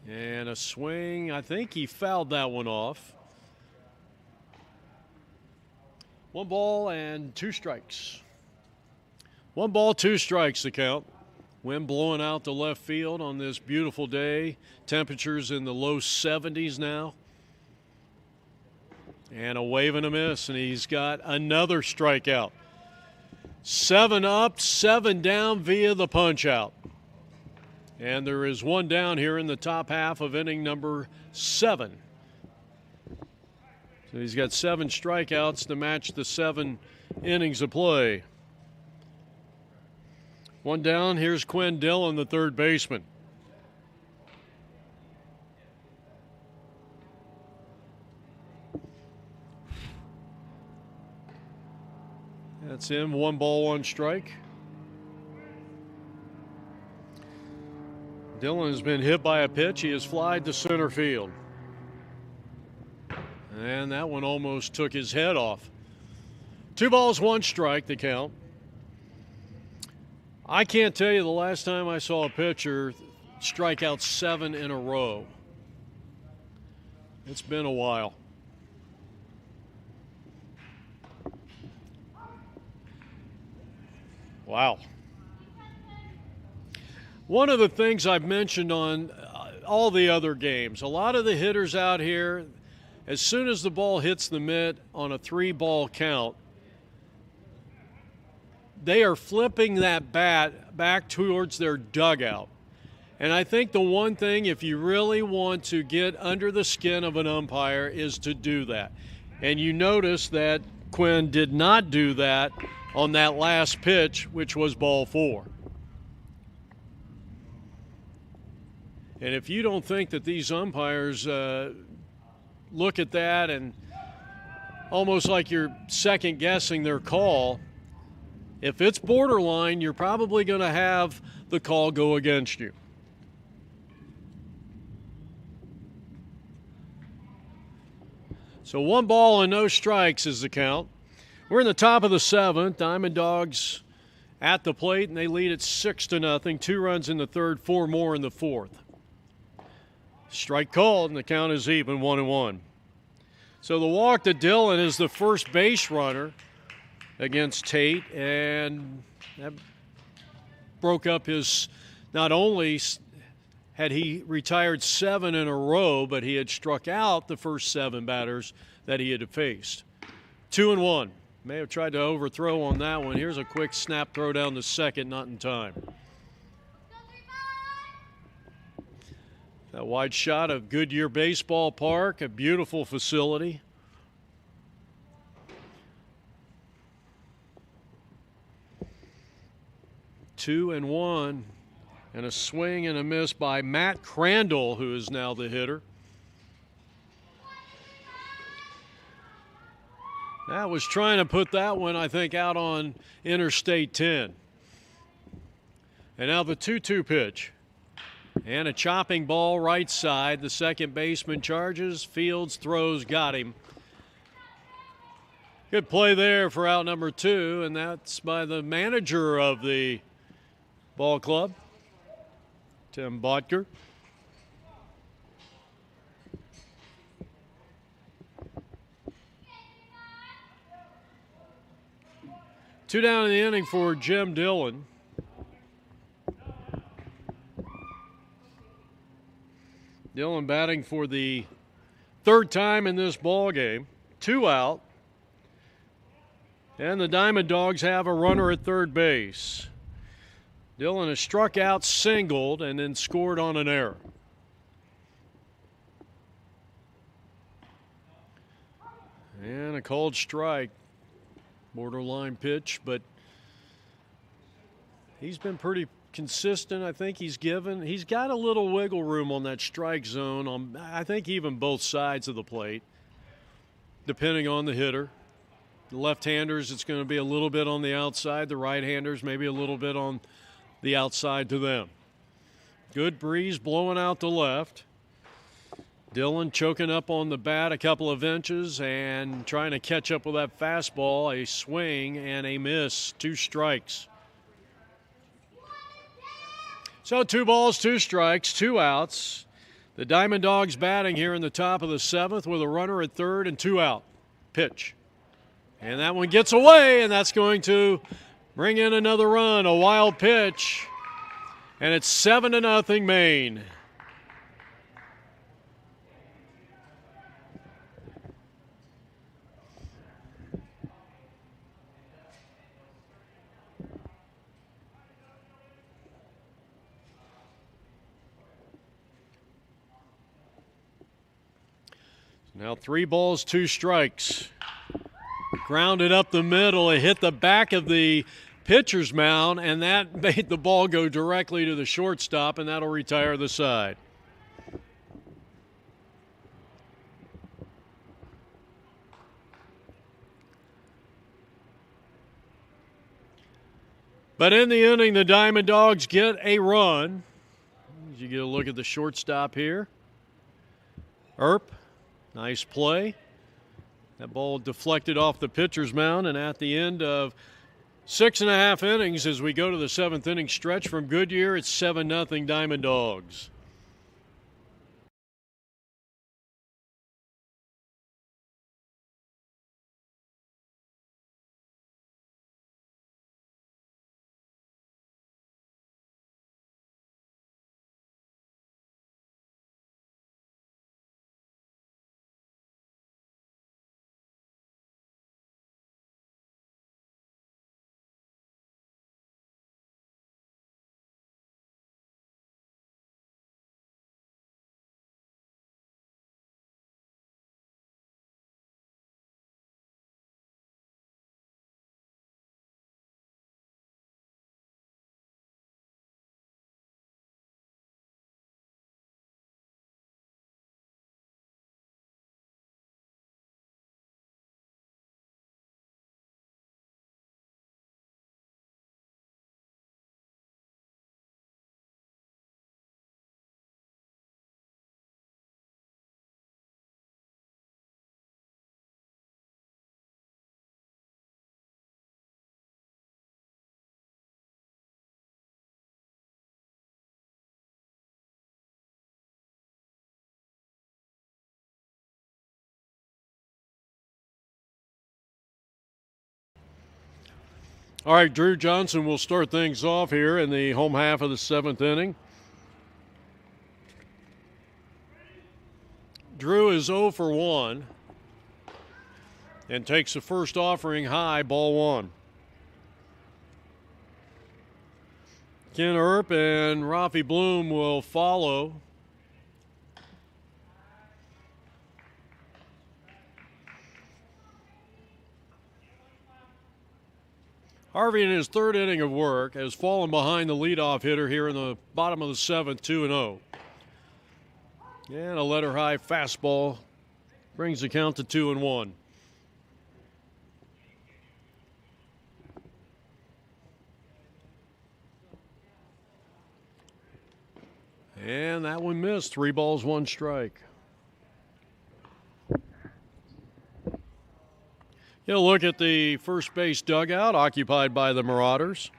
And a swing. I think he fouled that one off. 1 ball and 2 strikes. 1 ball, 2 strikes the count. Wind blowing out to left field on this beautiful day. Temperatures in the low 70s now. And a wave and a miss, and he's got another strikeout. 7 up, 7 down via the punch out. And there is 1 down here in the top half of inning number 7. So he's got 7 strikeouts to match the 7 innings of play. 1 down, here's Quinn Dillon, the third baseman. That's him, 1 ball, 1 strike. Dillon has been hit by a pitch. He has flied to center field. And that one almost took his head off. 2 balls, 1 strike, the count. I can't tell you the last time I saw a pitcher strike out 7 in a row. It's been a while. Wow. One of the things I've mentioned on all the other games, a lot of the hitters out here, as soon as the ball hits the mitt on a 3-ball count, they are flipping that bat back towards their dugout. And I think the one thing, if you really want to get under the skin of an umpire, is to do that. And you notice that Quinn did not do that on that last pitch, which was ball 4. And if you don't think that these umpires look at that and almost like you're second guessing their call, if it's borderline, you're probably going to have the call go against you. So 1 ball and no strikes is the count. We're in the top of the 7th. Diamond Dogs at the plate, and they lead it 6-0. 2 runs in the 3rd, 4 more in the 4th. Strike called, and the count is even, 1-1. So the walk to Dillon is the first base runner against Tate, and that broke up his, not only had he retired 7 in a row, but he had struck out the first 7 batters that he had faced. 2-1. May have tried to overthrow on that one. Here's a quick snap throw down to second, not in time. That wide shot of Goodyear Baseball Park, a beautiful facility. Two and one, and a swing and a miss by Matt Crandall, who is now the hitter. That was trying to put that one, I think, out on Interstate 10. And now the 2-2 pitch. And a chopping ball right side. The second baseman charges. Fields throws, got him. Good play there for out number 2, and that's by the manager of the ball club, Tim Bodker. Two down in the inning for Jim Dillon. Dillon batting for the third time in this ball game. 2 out. And the Diamond Dogs have a runner at third base. Dillon has struck out, singled, and then scored on an error. And a called strike. Borderline pitch, but he's been pretty consistent. I think he's got a little wiggle room on that strike zone on, I think, even both sides of the plate, depending on the hitter. The left-handers, it's going to be a little bit on the outside. The right-handers, maybe a little bit on the outside to them. Good breeze blowing out to left. Dillon choking up on the bat a couple of inches and trying to catch up with that fastball. A swing and a miss. 2 strikes. So 2 balls, 2 strikes, 2 outs. The Diamond Dogs batting here in the top of the 7th with a runner at third and 2 out. Pitch. And that one gets away, and that's going to bring in another run. A wild pitch. And it's 7-0 Maine. Now 3 balls, 2 strikes. Grounded up the middle. It hit the back of the pitcher's mound, and that made the ball go directly to the shortstop, and that'll retire the side. But in the inning, the Diamond Dogs get a run. As you get a look at the shortstop here. Earp. Nice play. That ball deflected off the pitcher's mound, and at the end of 6.5 innings, as we go to the 7th inning stretch from Goodyear, it's 7-0 Diamond Dogs. All right, Drew Johnson will start things off here in the home half of the 7th inning. Drew is 0 for 1 and takes the first offering high, ball 1. Ken Earp and Rafi Bloom will follow. Harvey, in his 3rd inning of work, has fallen behind the leadoff hitter here in the bottom of the 7th, 2-0. And a letter-high fastball brings the count to 2-1. And that one missed. 3 balls, 1 strike. You'll look at the first base dugout occupied by the Mauraders.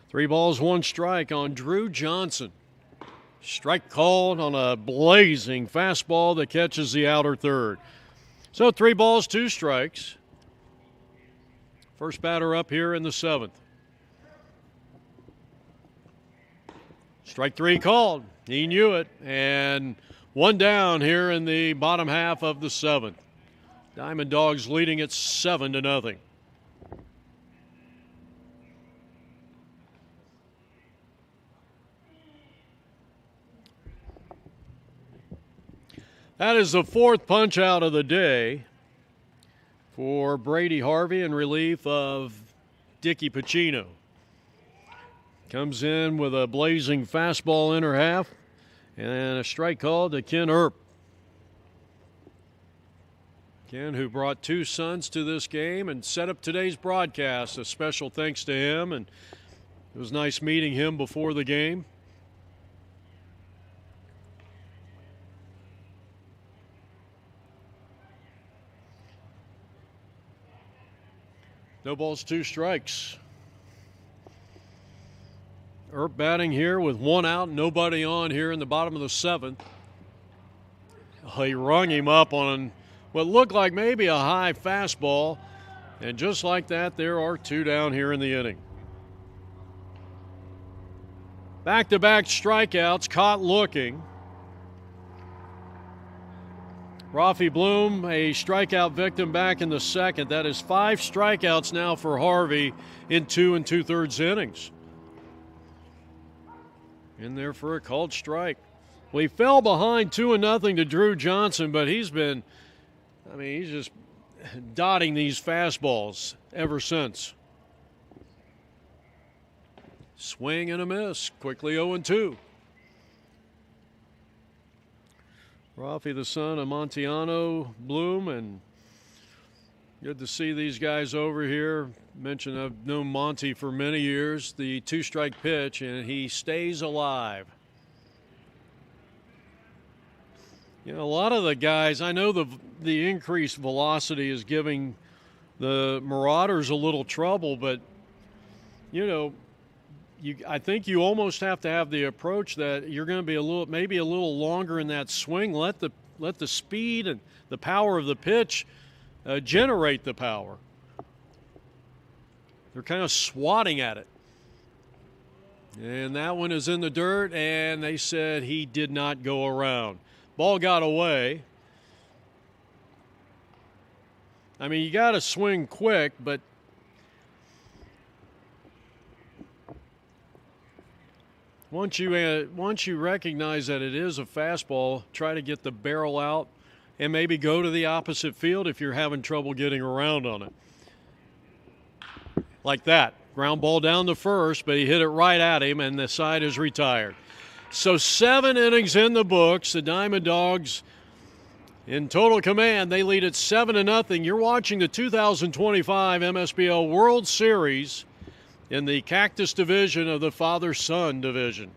3 balls, 1 strike on Drew Johnson. Strike called on a blazing fastball that catches the outer third. So 3 balls, 2 strikes. First batter up here in the 7th. Strike 3 called. He knew it, and one down here in the bottom half of the 7th. Diamond Dogs leading it 7-0. That is the 4th punch out of the day for Brady Harvey in relief of Dickie Pacino. Comes in with a blazing fastball inner half and a strike called to Ken Earp. Ken, who brought 2 sons to this game and set up today's broadcast. A special thanks to him, and it was nice meeting him before the game. No balls, 2 strikes. Earp batting here with 1 out, nobody on here in the bottom of the 7th. He rung him up on what looked like maybe a high fastball, and just like that, there are 2 down here in the inning. Back-to-back strikeouts, caught looking. Rafi Bloom, a strikeout victim back in the 2nd. That is 5 strikeouts now for Harvey in 2 2/3 innings. In there for a called strike. Well, he fell behind 2-0 to Drew Johnson, but he's just dotting these fastballs ever since. Swing and a miss, quickly 0-2. Rafi, the son of Montiano Bloom, and good to see these guys over here. Mentioned I've known Monty for many years. The 2-strike pitch, and he stays alive. You know, a lot of the guys, I know the increased velocity is giving the Mauraders a little trouble, but, you know, I think you almost have to have the approach that you're going to be maybe a little longer in that swing. Let the speed and the power of the pitch generate the power. They're kind of swatting at it. And that one is in the dirt, and they said he did not go around. Ball got away. I mean, you got to swing quick, but once you recognize that it is a fastball, try to get the barrel out and maybe go to the opposite field if you're having trouble getting around on it. Like that. Ground ball down to first, but he hit it right at him, and the side is retired. So 7 innings in the books. The Diamond Dogs in total command. They lead at 7-0. You're watching the 2025 Msbl World Series in the Cactus Division of the Father-Son Division.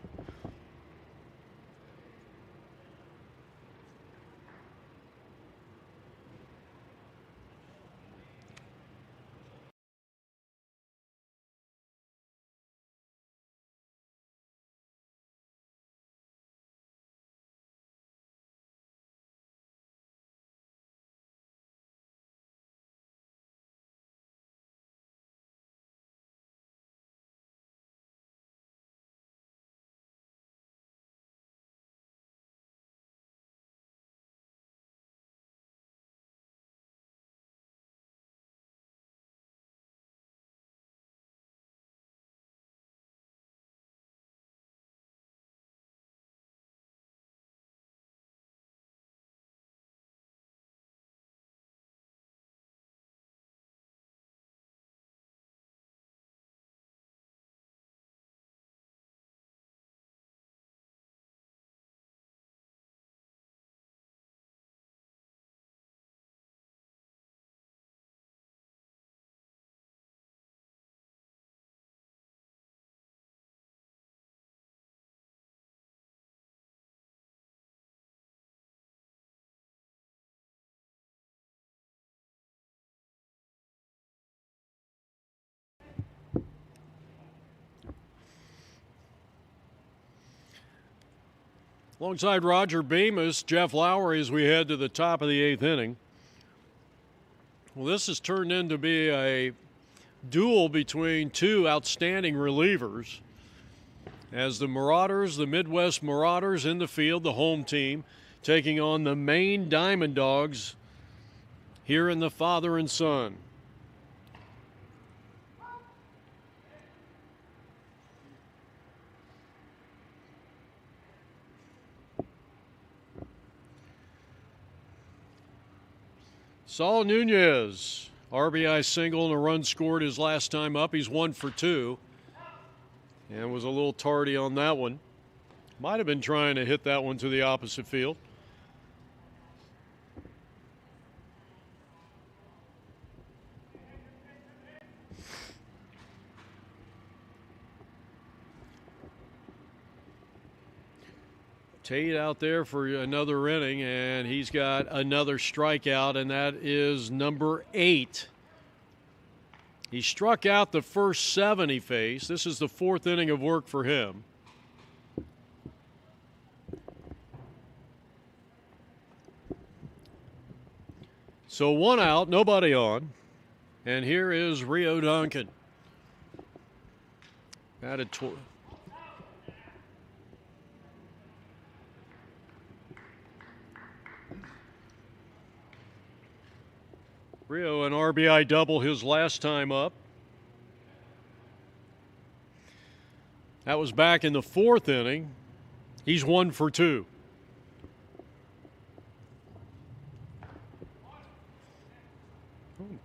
Alongside Roger Bemis, Jeff Lowry as we head to the top of the 8th inning. Well, this has turned into be a duel between 2 outstanding relievers. as the Mauraders, the Midwest Mauraders in the field, the home team, taking on the Maine Diamond Dogs here in the father and son. Saul Nunez, RBI single and a run scored his last time up. He's 1 for 2 and was a little tardy on that one. Might have been trying to hit that one to the opposite field. Tate out there for another inning, and he's got another strikeout, and that is number 8. He struck out the first 7 he faced. This is the 4th inning of work for him. So 1 out, nobody on, and here is Rio Duncan. Batted Rio, an RBI double his last time up. That was back in the 4th inning. He's 1 for 2.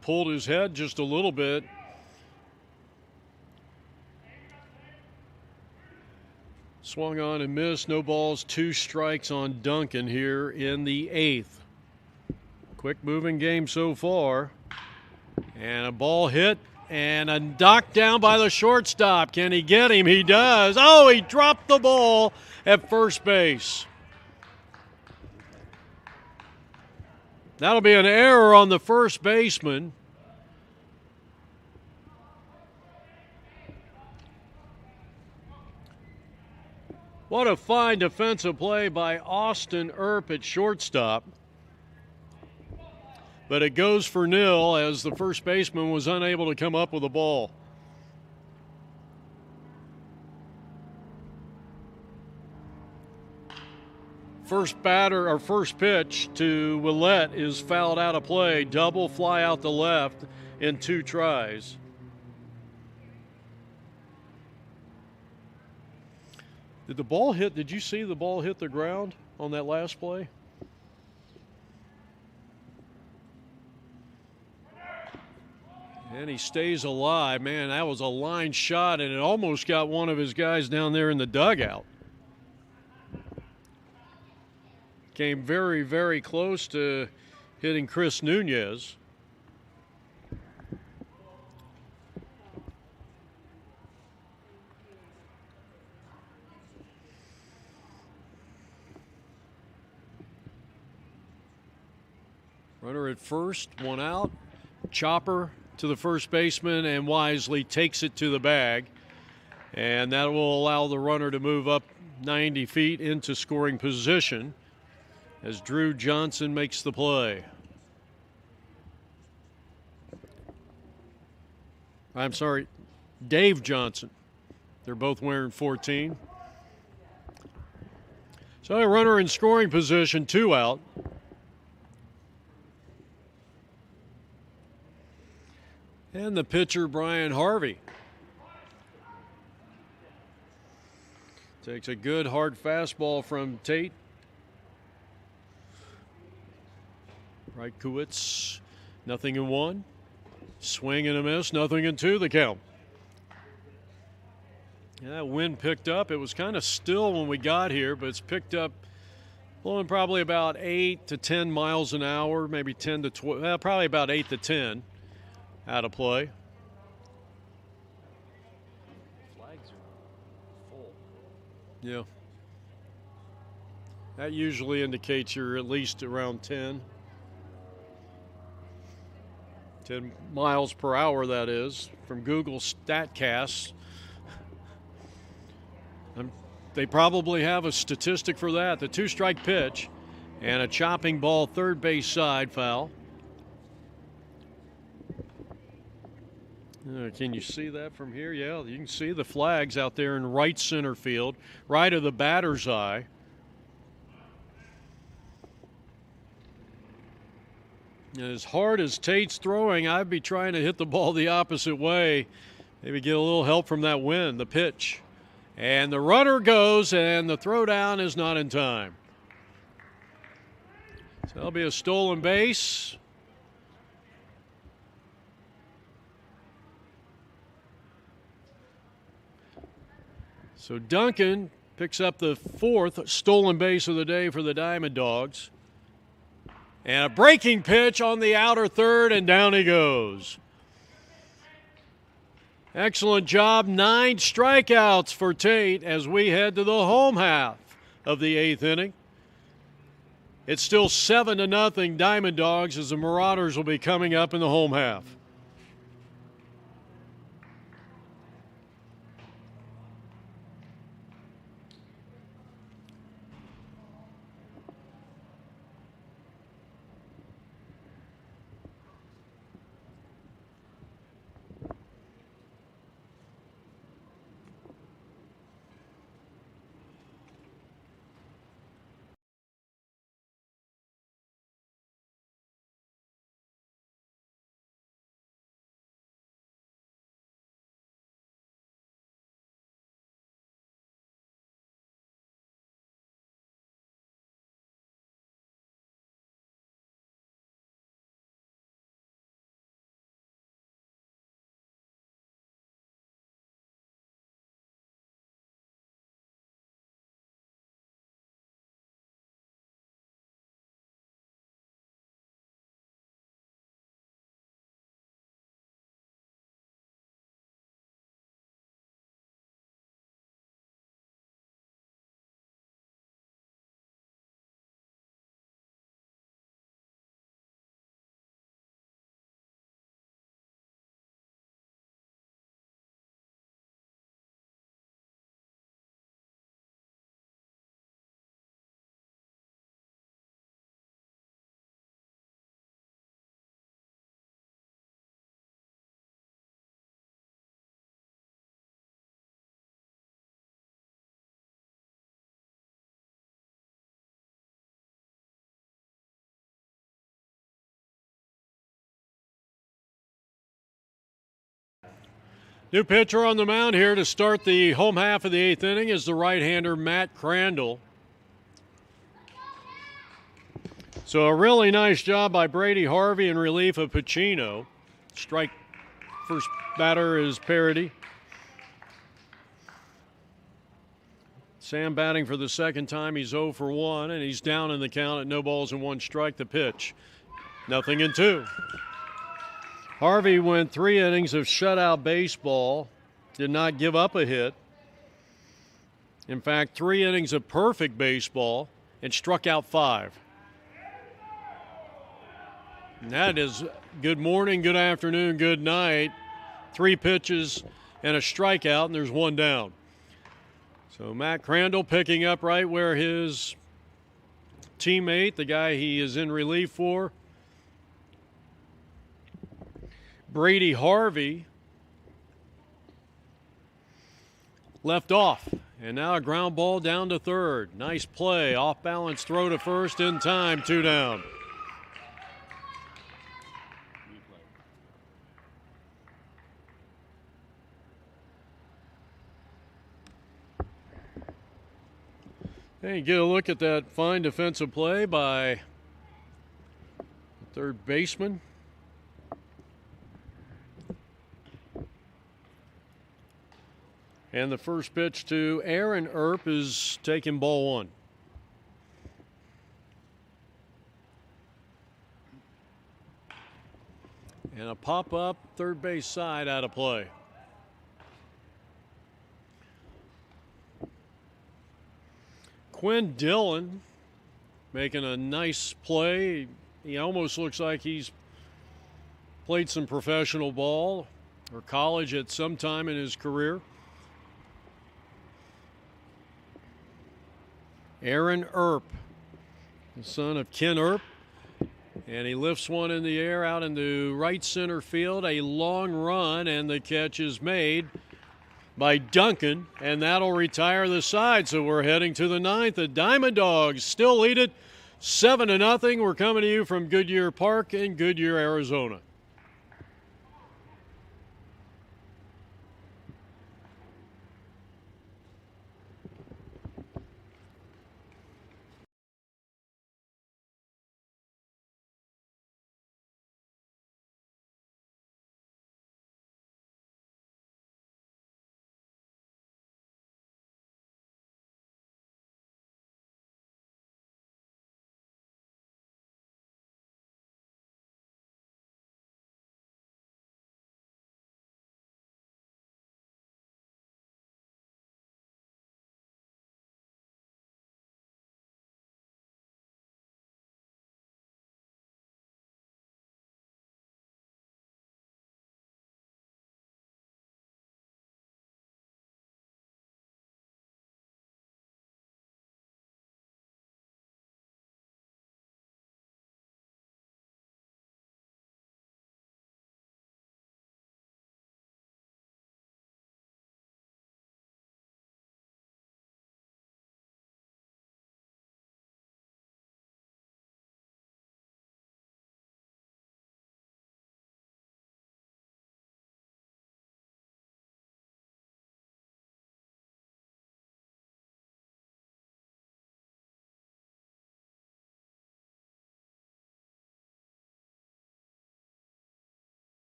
Pulled his head just a little bit. Swung on and missed. No balls, 2 strikes on Duncan here in the 8th. Quick moving game so far. And a ball hit and a knock down by the shortstop. Can he get him? He does. Oh, he dropped the ball at first base. That'll be an error on the first baseman. What a fine defensive play by Austin Earp at shortstop. But it goes for nil as the first baseman was unable to come up with a ball. First batter or first pitch to Willette is fouled out of play. Double fly out the left in 2 tries. Did the ball hit? Did you see the ball hit the ground on that last play? And he stays alive. Man, that was a line shot, and it almost got one of his guys down there in the dugout. Came very, very close to hitting Chris Nunez. Runner at first, 1 out. Chopper to the first baseman, and wisely takes it to the bag. And that will allow the runner to move up 90 feet into scoring position as Drew Johnson makes the play. I'm sorry, Dave Johnson. They're both wearing 14. So a runner in scoring position, 2 out. And the pitcher, Brian Harvey, takes a good hard fastball from Tate. Reichowitz, 0-1. Swing and a miss, 0-2 the count. Yeah, that wind picked up. It was kind of still when we got here, but it's picked up, blowing probably about 8 to 10 miles an hour, maybe 10 to 12, probably about 8 to 10. Out of play. Flags are full. Yeah. That usually indicates you're at least around 10. 10 miles per hour, that is, from Google StatCast. They probably have a statistic for that. The 2-strike pitch and a chopping ball, third base side, foul. Can you see that from here? Yeah, you can see the flags out there in right center field, right of the batter's eye. As hard as Tate's throwing, I'd be trying to hit the ball the opposite way. Maybe get a little help from that wind. The pitch. And the runner goes, and the throw down is not in time. So that'll be a stolen base. So Duncan picks up the 4th stolen base of the day for the Diamond Dogs. And a breaking pitch on the outer third, and down he goes. Excellent job. 9 strikeouts for Tate as we head to the home half of the 8th inning. It's still 7-0 Diamond Dogs as the Mauraders will be coming up in the home half. New pitcher on the mound here to start the home half of the 8th inning is the right-hander Matt Crandall. So a really nice job by Brady Harvey in relief of Pacino. Strike first batter is Parody. Sam batting for the second time. He's 0 for 1, and he's down in the count at no balls and 1 strike. The pitch, 0-2. Harvey went 3 innings of shutout baseball, did not give up a hit. In fact, 3 innings of perfect baseball and struck out 5. And that is good morning, good afternoon, good night. 3 pitches and a strikeout, and there's 1 down. So Matt Crandall picking up right where his teammate, the guy he is in relief for, Brady Harvey, left off. And now a ground ball down to third. Nice play, off balance throw to first in time, 2 down. Hey, get a look at that fine defensive play by the third baseman. And the first pitch to Aaron Earp is taking ball 1. And a pop-up third base side out of play. Quinn Dillon making a nice play. He almost looks like he's played some professional ball or college at some time in his career. Aaron Earp, the son of Ken Earp, And he lifts one in the air out into right center field. A long run, and the catch is made by Duncan, and that'll retire the side. So we're heading to the ninth. The Diamond Dogs still lead it 7-0. We're coming to you from Goodyear Park in Goodyear, Arizona.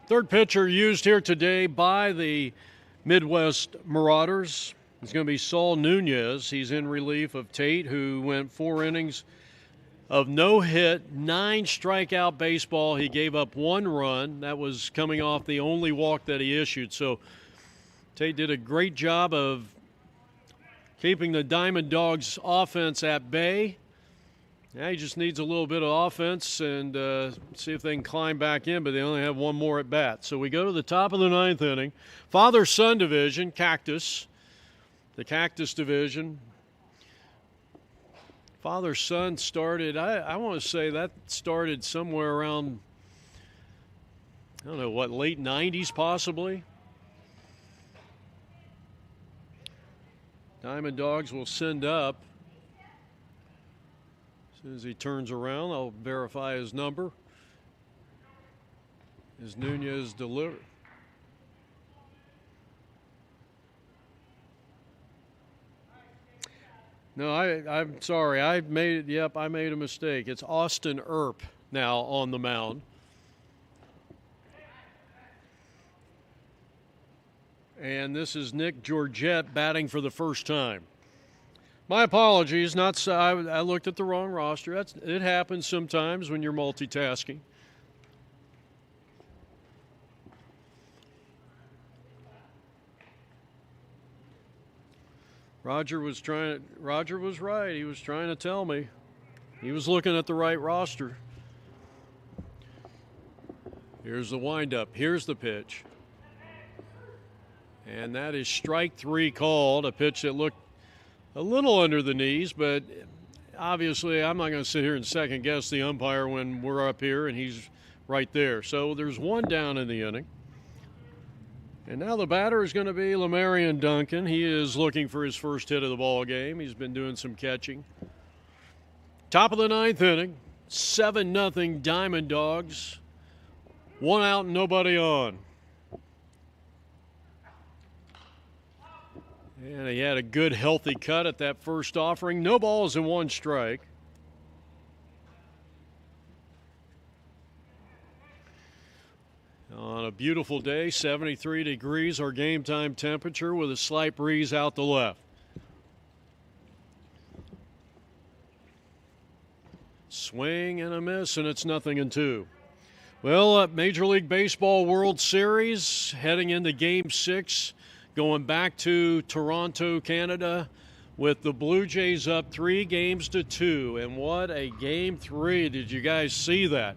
Third pitcher used here today by the Midwest Mauraders is going to be Saul Nunez. He's in relief of Tate, who went 4 innings of no hit, 9 strikeout baseball. He gave up 1 run. That was coming off the only walk that he issued. So Tate did a great job of keeping the Diamond Dogs offense at bay. Now he just needs a little bit of offense and see if they can climb back in, but they only have 1 more at bat. So we go to the top of the 9th inning. Father-son division, Cactus. The Cactus division. Father-son started, I want to say that started somewhere around, I don't know, what, late 90s possibly? Diamond Dogs will send up. As soon as he turns around, I'll verify his number. As Nunez delivered. No, I'm sorry. I made a mistake. It's Austin Earp now on the mound. And this is Nick Georgette batting for the first time. My apologies. I looked at the wrong roster. It happens sometimes when you're multitasking. Roger was right. He was trying to tell me. He was looking at the right roster. Here's the windup. Here's the pitch. And that is strike 3 called, a pitch that looked a little under the knees, but obviously I'm not going to sit here and second guess the umpire when we're up here and he's right there. So there's 1 down in the inning. And now the batter is going to be Lamarion Duncan. He is looking for his first hit of the ball game. He's been doing some catching. Top of the 9th inning, 7-0 Diamond Dogs. 1 out and nobody on. And he had a good, healthy cut at that first offering. No balls and 1 strike. On a beautiful day, 73 degrees, our game time temperature with a slight breeze out the left. Swing and a miss, and it's 0-2. Well, Major League Baseball World Series heading into Game 6. Going back to Toronto, Canada, with the Blue Jays up 3-2. And what a Game 3. Did you guys see that?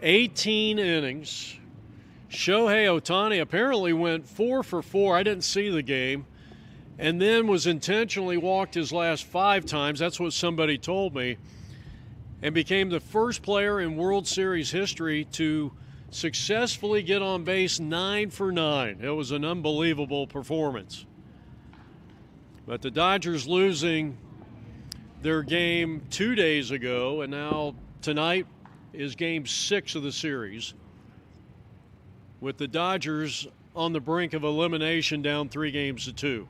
18 innings. Shohei Ohtani apparently went 4 for 4. I didn't see the game. and then was intentionally walked his last 5 times. That's what somebody told me. And became the first player in World Series history to successfully get on base 9 for 9. It was an unbelievable performance. But the Dodgers losing their game 2 days ago, and now tonight is game 6 of the series, with the Dodgers on the brink of elimination, down 3-2.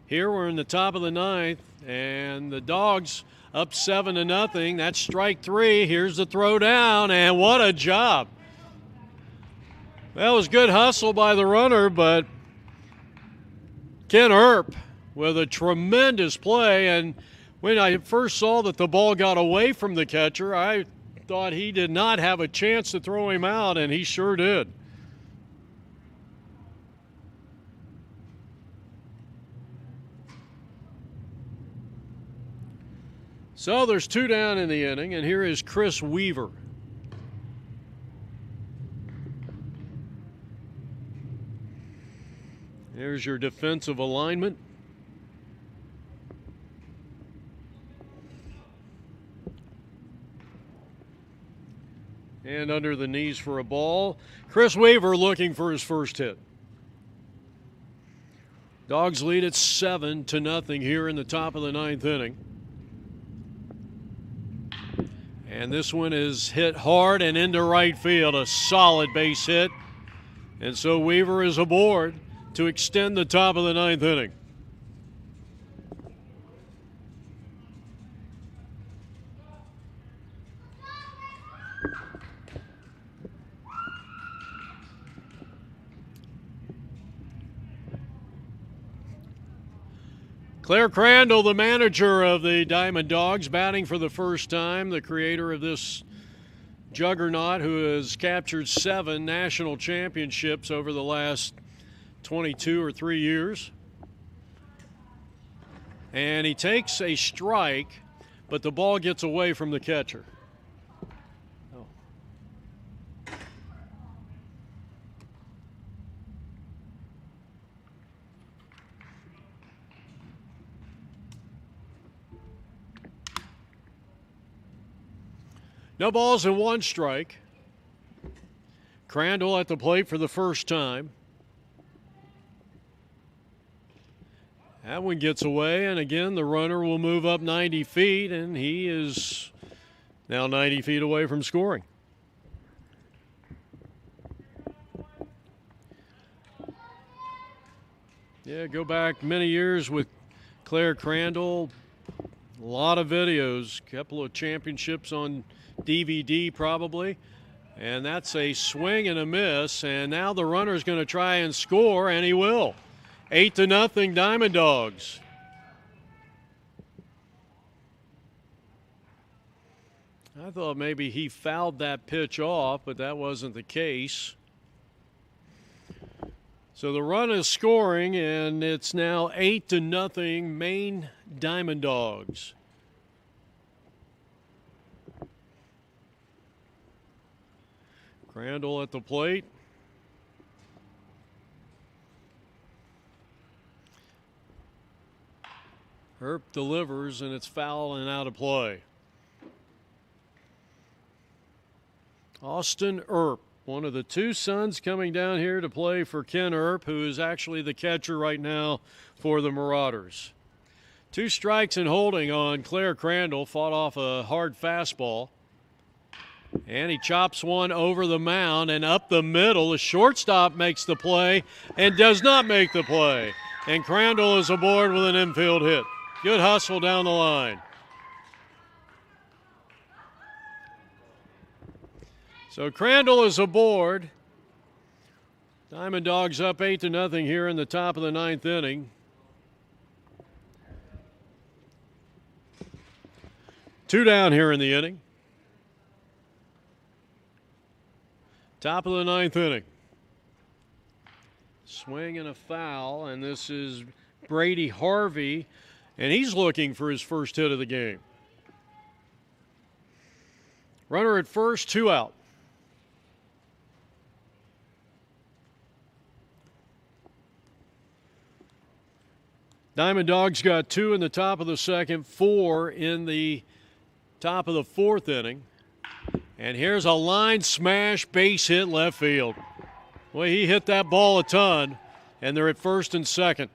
Here we're in the top of the 9th, and the Dogs up 7-0. That's strike 3. Here's the throw down, and what a job. That was good hustle by the runner, but Ken Earp with a tremendous play. And when I first saw that the ball got away from the catcher, I thought he did not have a chance to throw him out, and he sure did. So there's 2 down in the inning, and here is Chris Weaver. There's your defensive alignment. And under the knees for a ball. Chris Weaver looking for his first hit. Dogs lead at 7-0 here in the top of the 9th inning. And this one is hit hard and into right field, a solid base hit. And so Weaver is aboard to extend the top of the 9th inning. Claire Crandall, the manager of the Diamond Dogs, batting for the first time, the creator of this juggernaut who has captured 7 national championships over the last 22 or 3 years. And he takes a strike, but the ball gets away from the catcher. No balls and 1 strike. Crandall at the plate for the first time. That one gets away, and again the runner will move up 90 feet, and he is now 90 feet away from scoring. Yeah, go back many years with Claire Crandall. A lot of videos, a couple of championships on DVD probably, and that's a swing and a miss, and now the runner's going to try and score, and he will. 8-0 Diamond Dogs. I thought maybe he fouled that pitch off, but that wasn't the case. So the run is scoring, and it's now 8-0 Maine Diamond Dogs. Crandall at the plate. Earp delivers, and it's foul and out of play. Austin Earp, one of the 2 sons coming down here to play for Ken Earp, who is actually the catcher right now for the Mauraders. 2 strikes and holding on Claire Crandall, fought off a hard fastball. And he chops one over the mound and up the middle. The shortstop makes the play and does not make the play. And Crandall is aboard with an infield hit. Good hustle down the line. So Crandall is aboard. Diamond Dogs up 8-0 here in the top of the 9th inning. 2 down here in the inning. Top of the 9th inning. Swing and a foul, and this is Brady Harvey, and he's looking for his first hit of the game. Runner at first, 2 out. Diamond Dogs got 2 in the top of the second, 4 in the top of the 4th inning. And here's a line smash base hit left field. Well, he hit that ball a ton, and they're at first and second.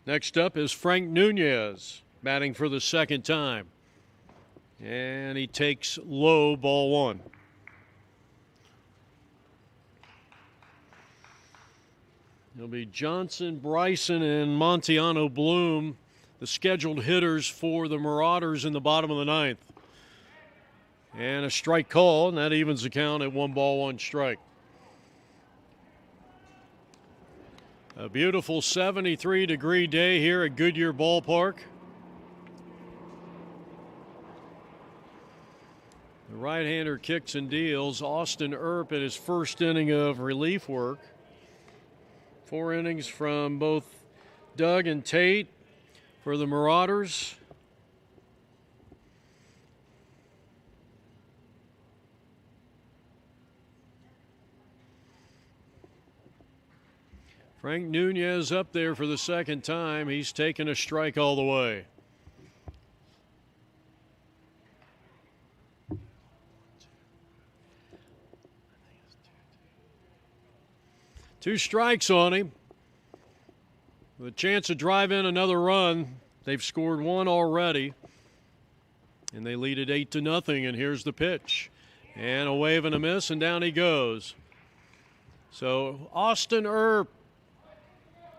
Next up is Frank Nunez, batting for the second time. And he takes low, ball 1. It'll be Johnson, Bryson, and Montiano Bloom, the scheduled hitters for the Mauraders in the bottom of the 9th. And a strike call, and that evens the count at 1 ball, 1 strike. A beautiful 73-degree day here at Goodyear Ballpark. The right-hander kicks and deals. Austin Earp at his first inning of relief work. 4 innings from both Doug and Tate for the Mauraders. Frank Nunez up there for the second time. He's taken a strike all the way. Two strikes on him. With a chance to drive in another run. They've scored 1 already. And they lead it 8-0. And here's the pitch. And a wave and a miss, and down he goes. So Austin Earp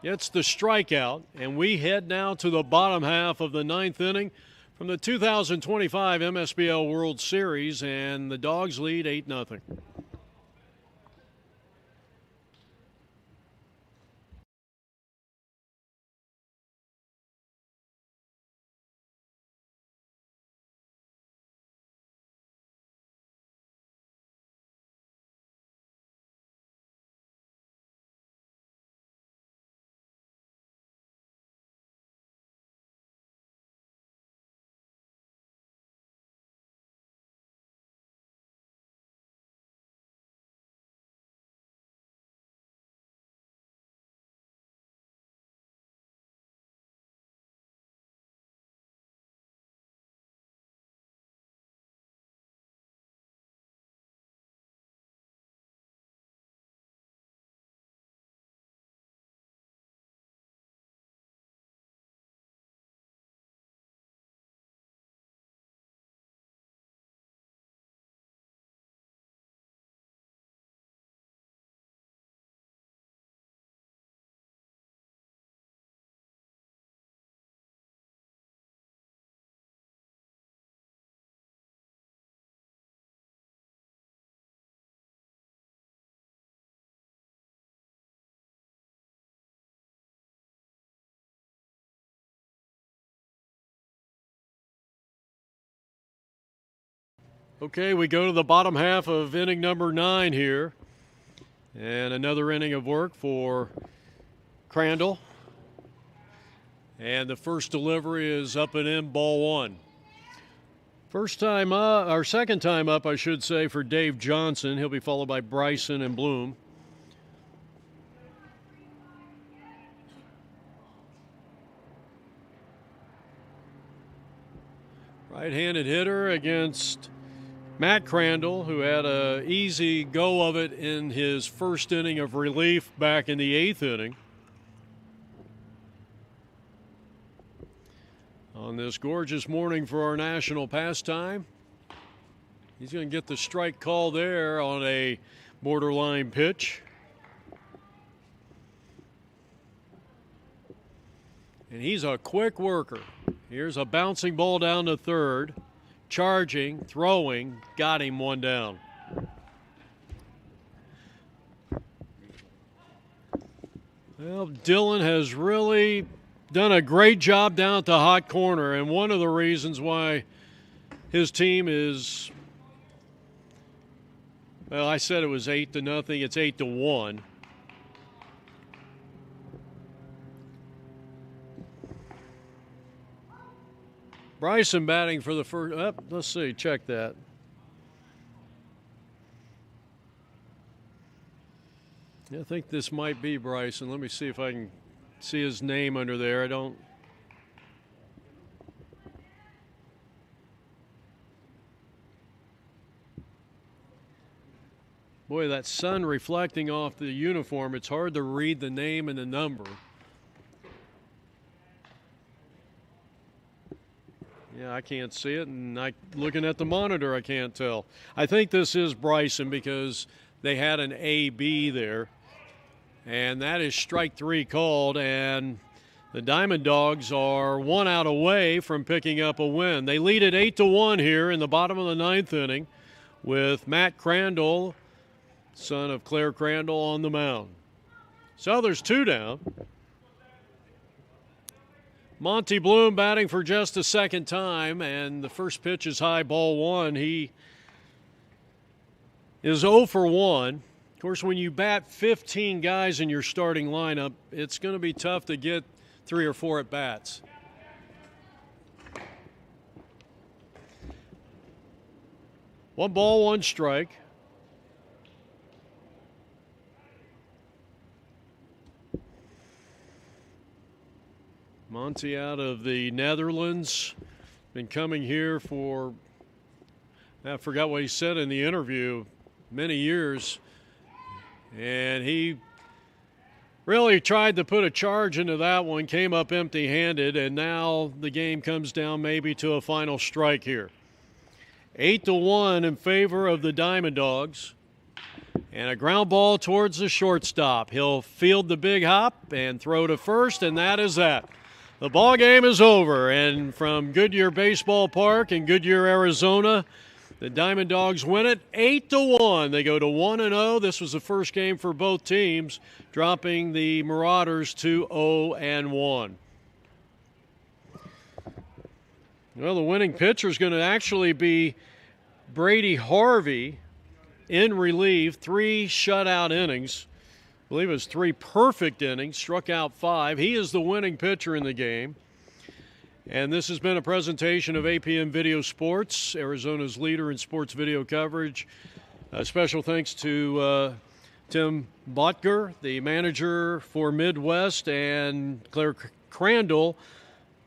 gets the strikeout, and we head now to the bottom half of the 9th inning from the 2025 Msbl World Series, and the Dogs lead 8-0. Okay, we go to the bottom half of inning number 9 here. And another inning of work for Crandall. And the first delivery is up and in, ball 1. First time up, or second time up, I should say, for Dave Johnson. He'll be followed by Bryson and Bloom. Right-handed hitter against Matt Crandall, who had an easy go of it in his first inning of relief back in the 8th inning. On this gorgeous morning for our national pastime, he's going to get the strike call there on a borderline pitch. And he's a quick worker. Here's a bouncing ball down to third. Charging, throwing, got him 1 down. Well, Dylan has really done a great job down at the hot corner, and one of the reasons why his team is, well, I said it was 8-0. It's 8-1. Bryson batting for the first. Let's see. Check that. I think this might be Bryson. Let me see if I can see his name under there. I don't. Boy, that sun reflecting off the uniform, it's hard to read the name and the number. Yeah, I can't see it, and looking at the monitor, I can't tell. I think this is Bryson because they had an AB there, and that is strike 3 called, and the Diamond Dogs are 1 out away from picking up a win. They lead it 8-1 here in the bottom of the 9th inning with Matt Crandall, son of Claire Crandall, on the mound. So there's 2 down. Monty Bloom batting for just a second time, and the first pitch is high, ball 1. He is 0 for 1. Of course, when you bat 15 guys in your starting lineup, it's going to be tough to get 3 or 4 at bats. One ball, one strike. Monty out of the Netherlands, been coming here for, I forgot what he said in the interview, many years. And he really tried to put a charge into that one, came up empty-handed, and now the game comes down maybe to a final strike here. 8-1 in favor of the Diamond Dogs. And a ground ball towards the shortstop. He'll field the big hop and throw to first, and that is that. The ball game is over, and from Goodyear Baseball Park in Goodyear, Arizona, the Diamond Dogs win it 8-1. They go to 1-0. This was the first game for both teams, dropping the Mauraders to 0-1. Well, the winning pitcher is going to actually be Brady Harvey in relief, 3 shutout innings. I believe it was 3 perfect innings, struck out 5. He is the winning pitcher in the game. And this has been a presentation of APM Video Sports, Arizona's leader in sports video coverage. Special thanks to Tim Botger, the manager for Midwest, and Claire Crandall,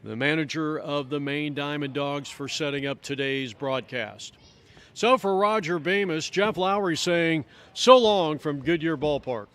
the manager of the Maine Diamond Dogs, for setting up today's broadcast. So for Roger Bemis, Jeff Lowry saying so long from Goodyear Ballpark.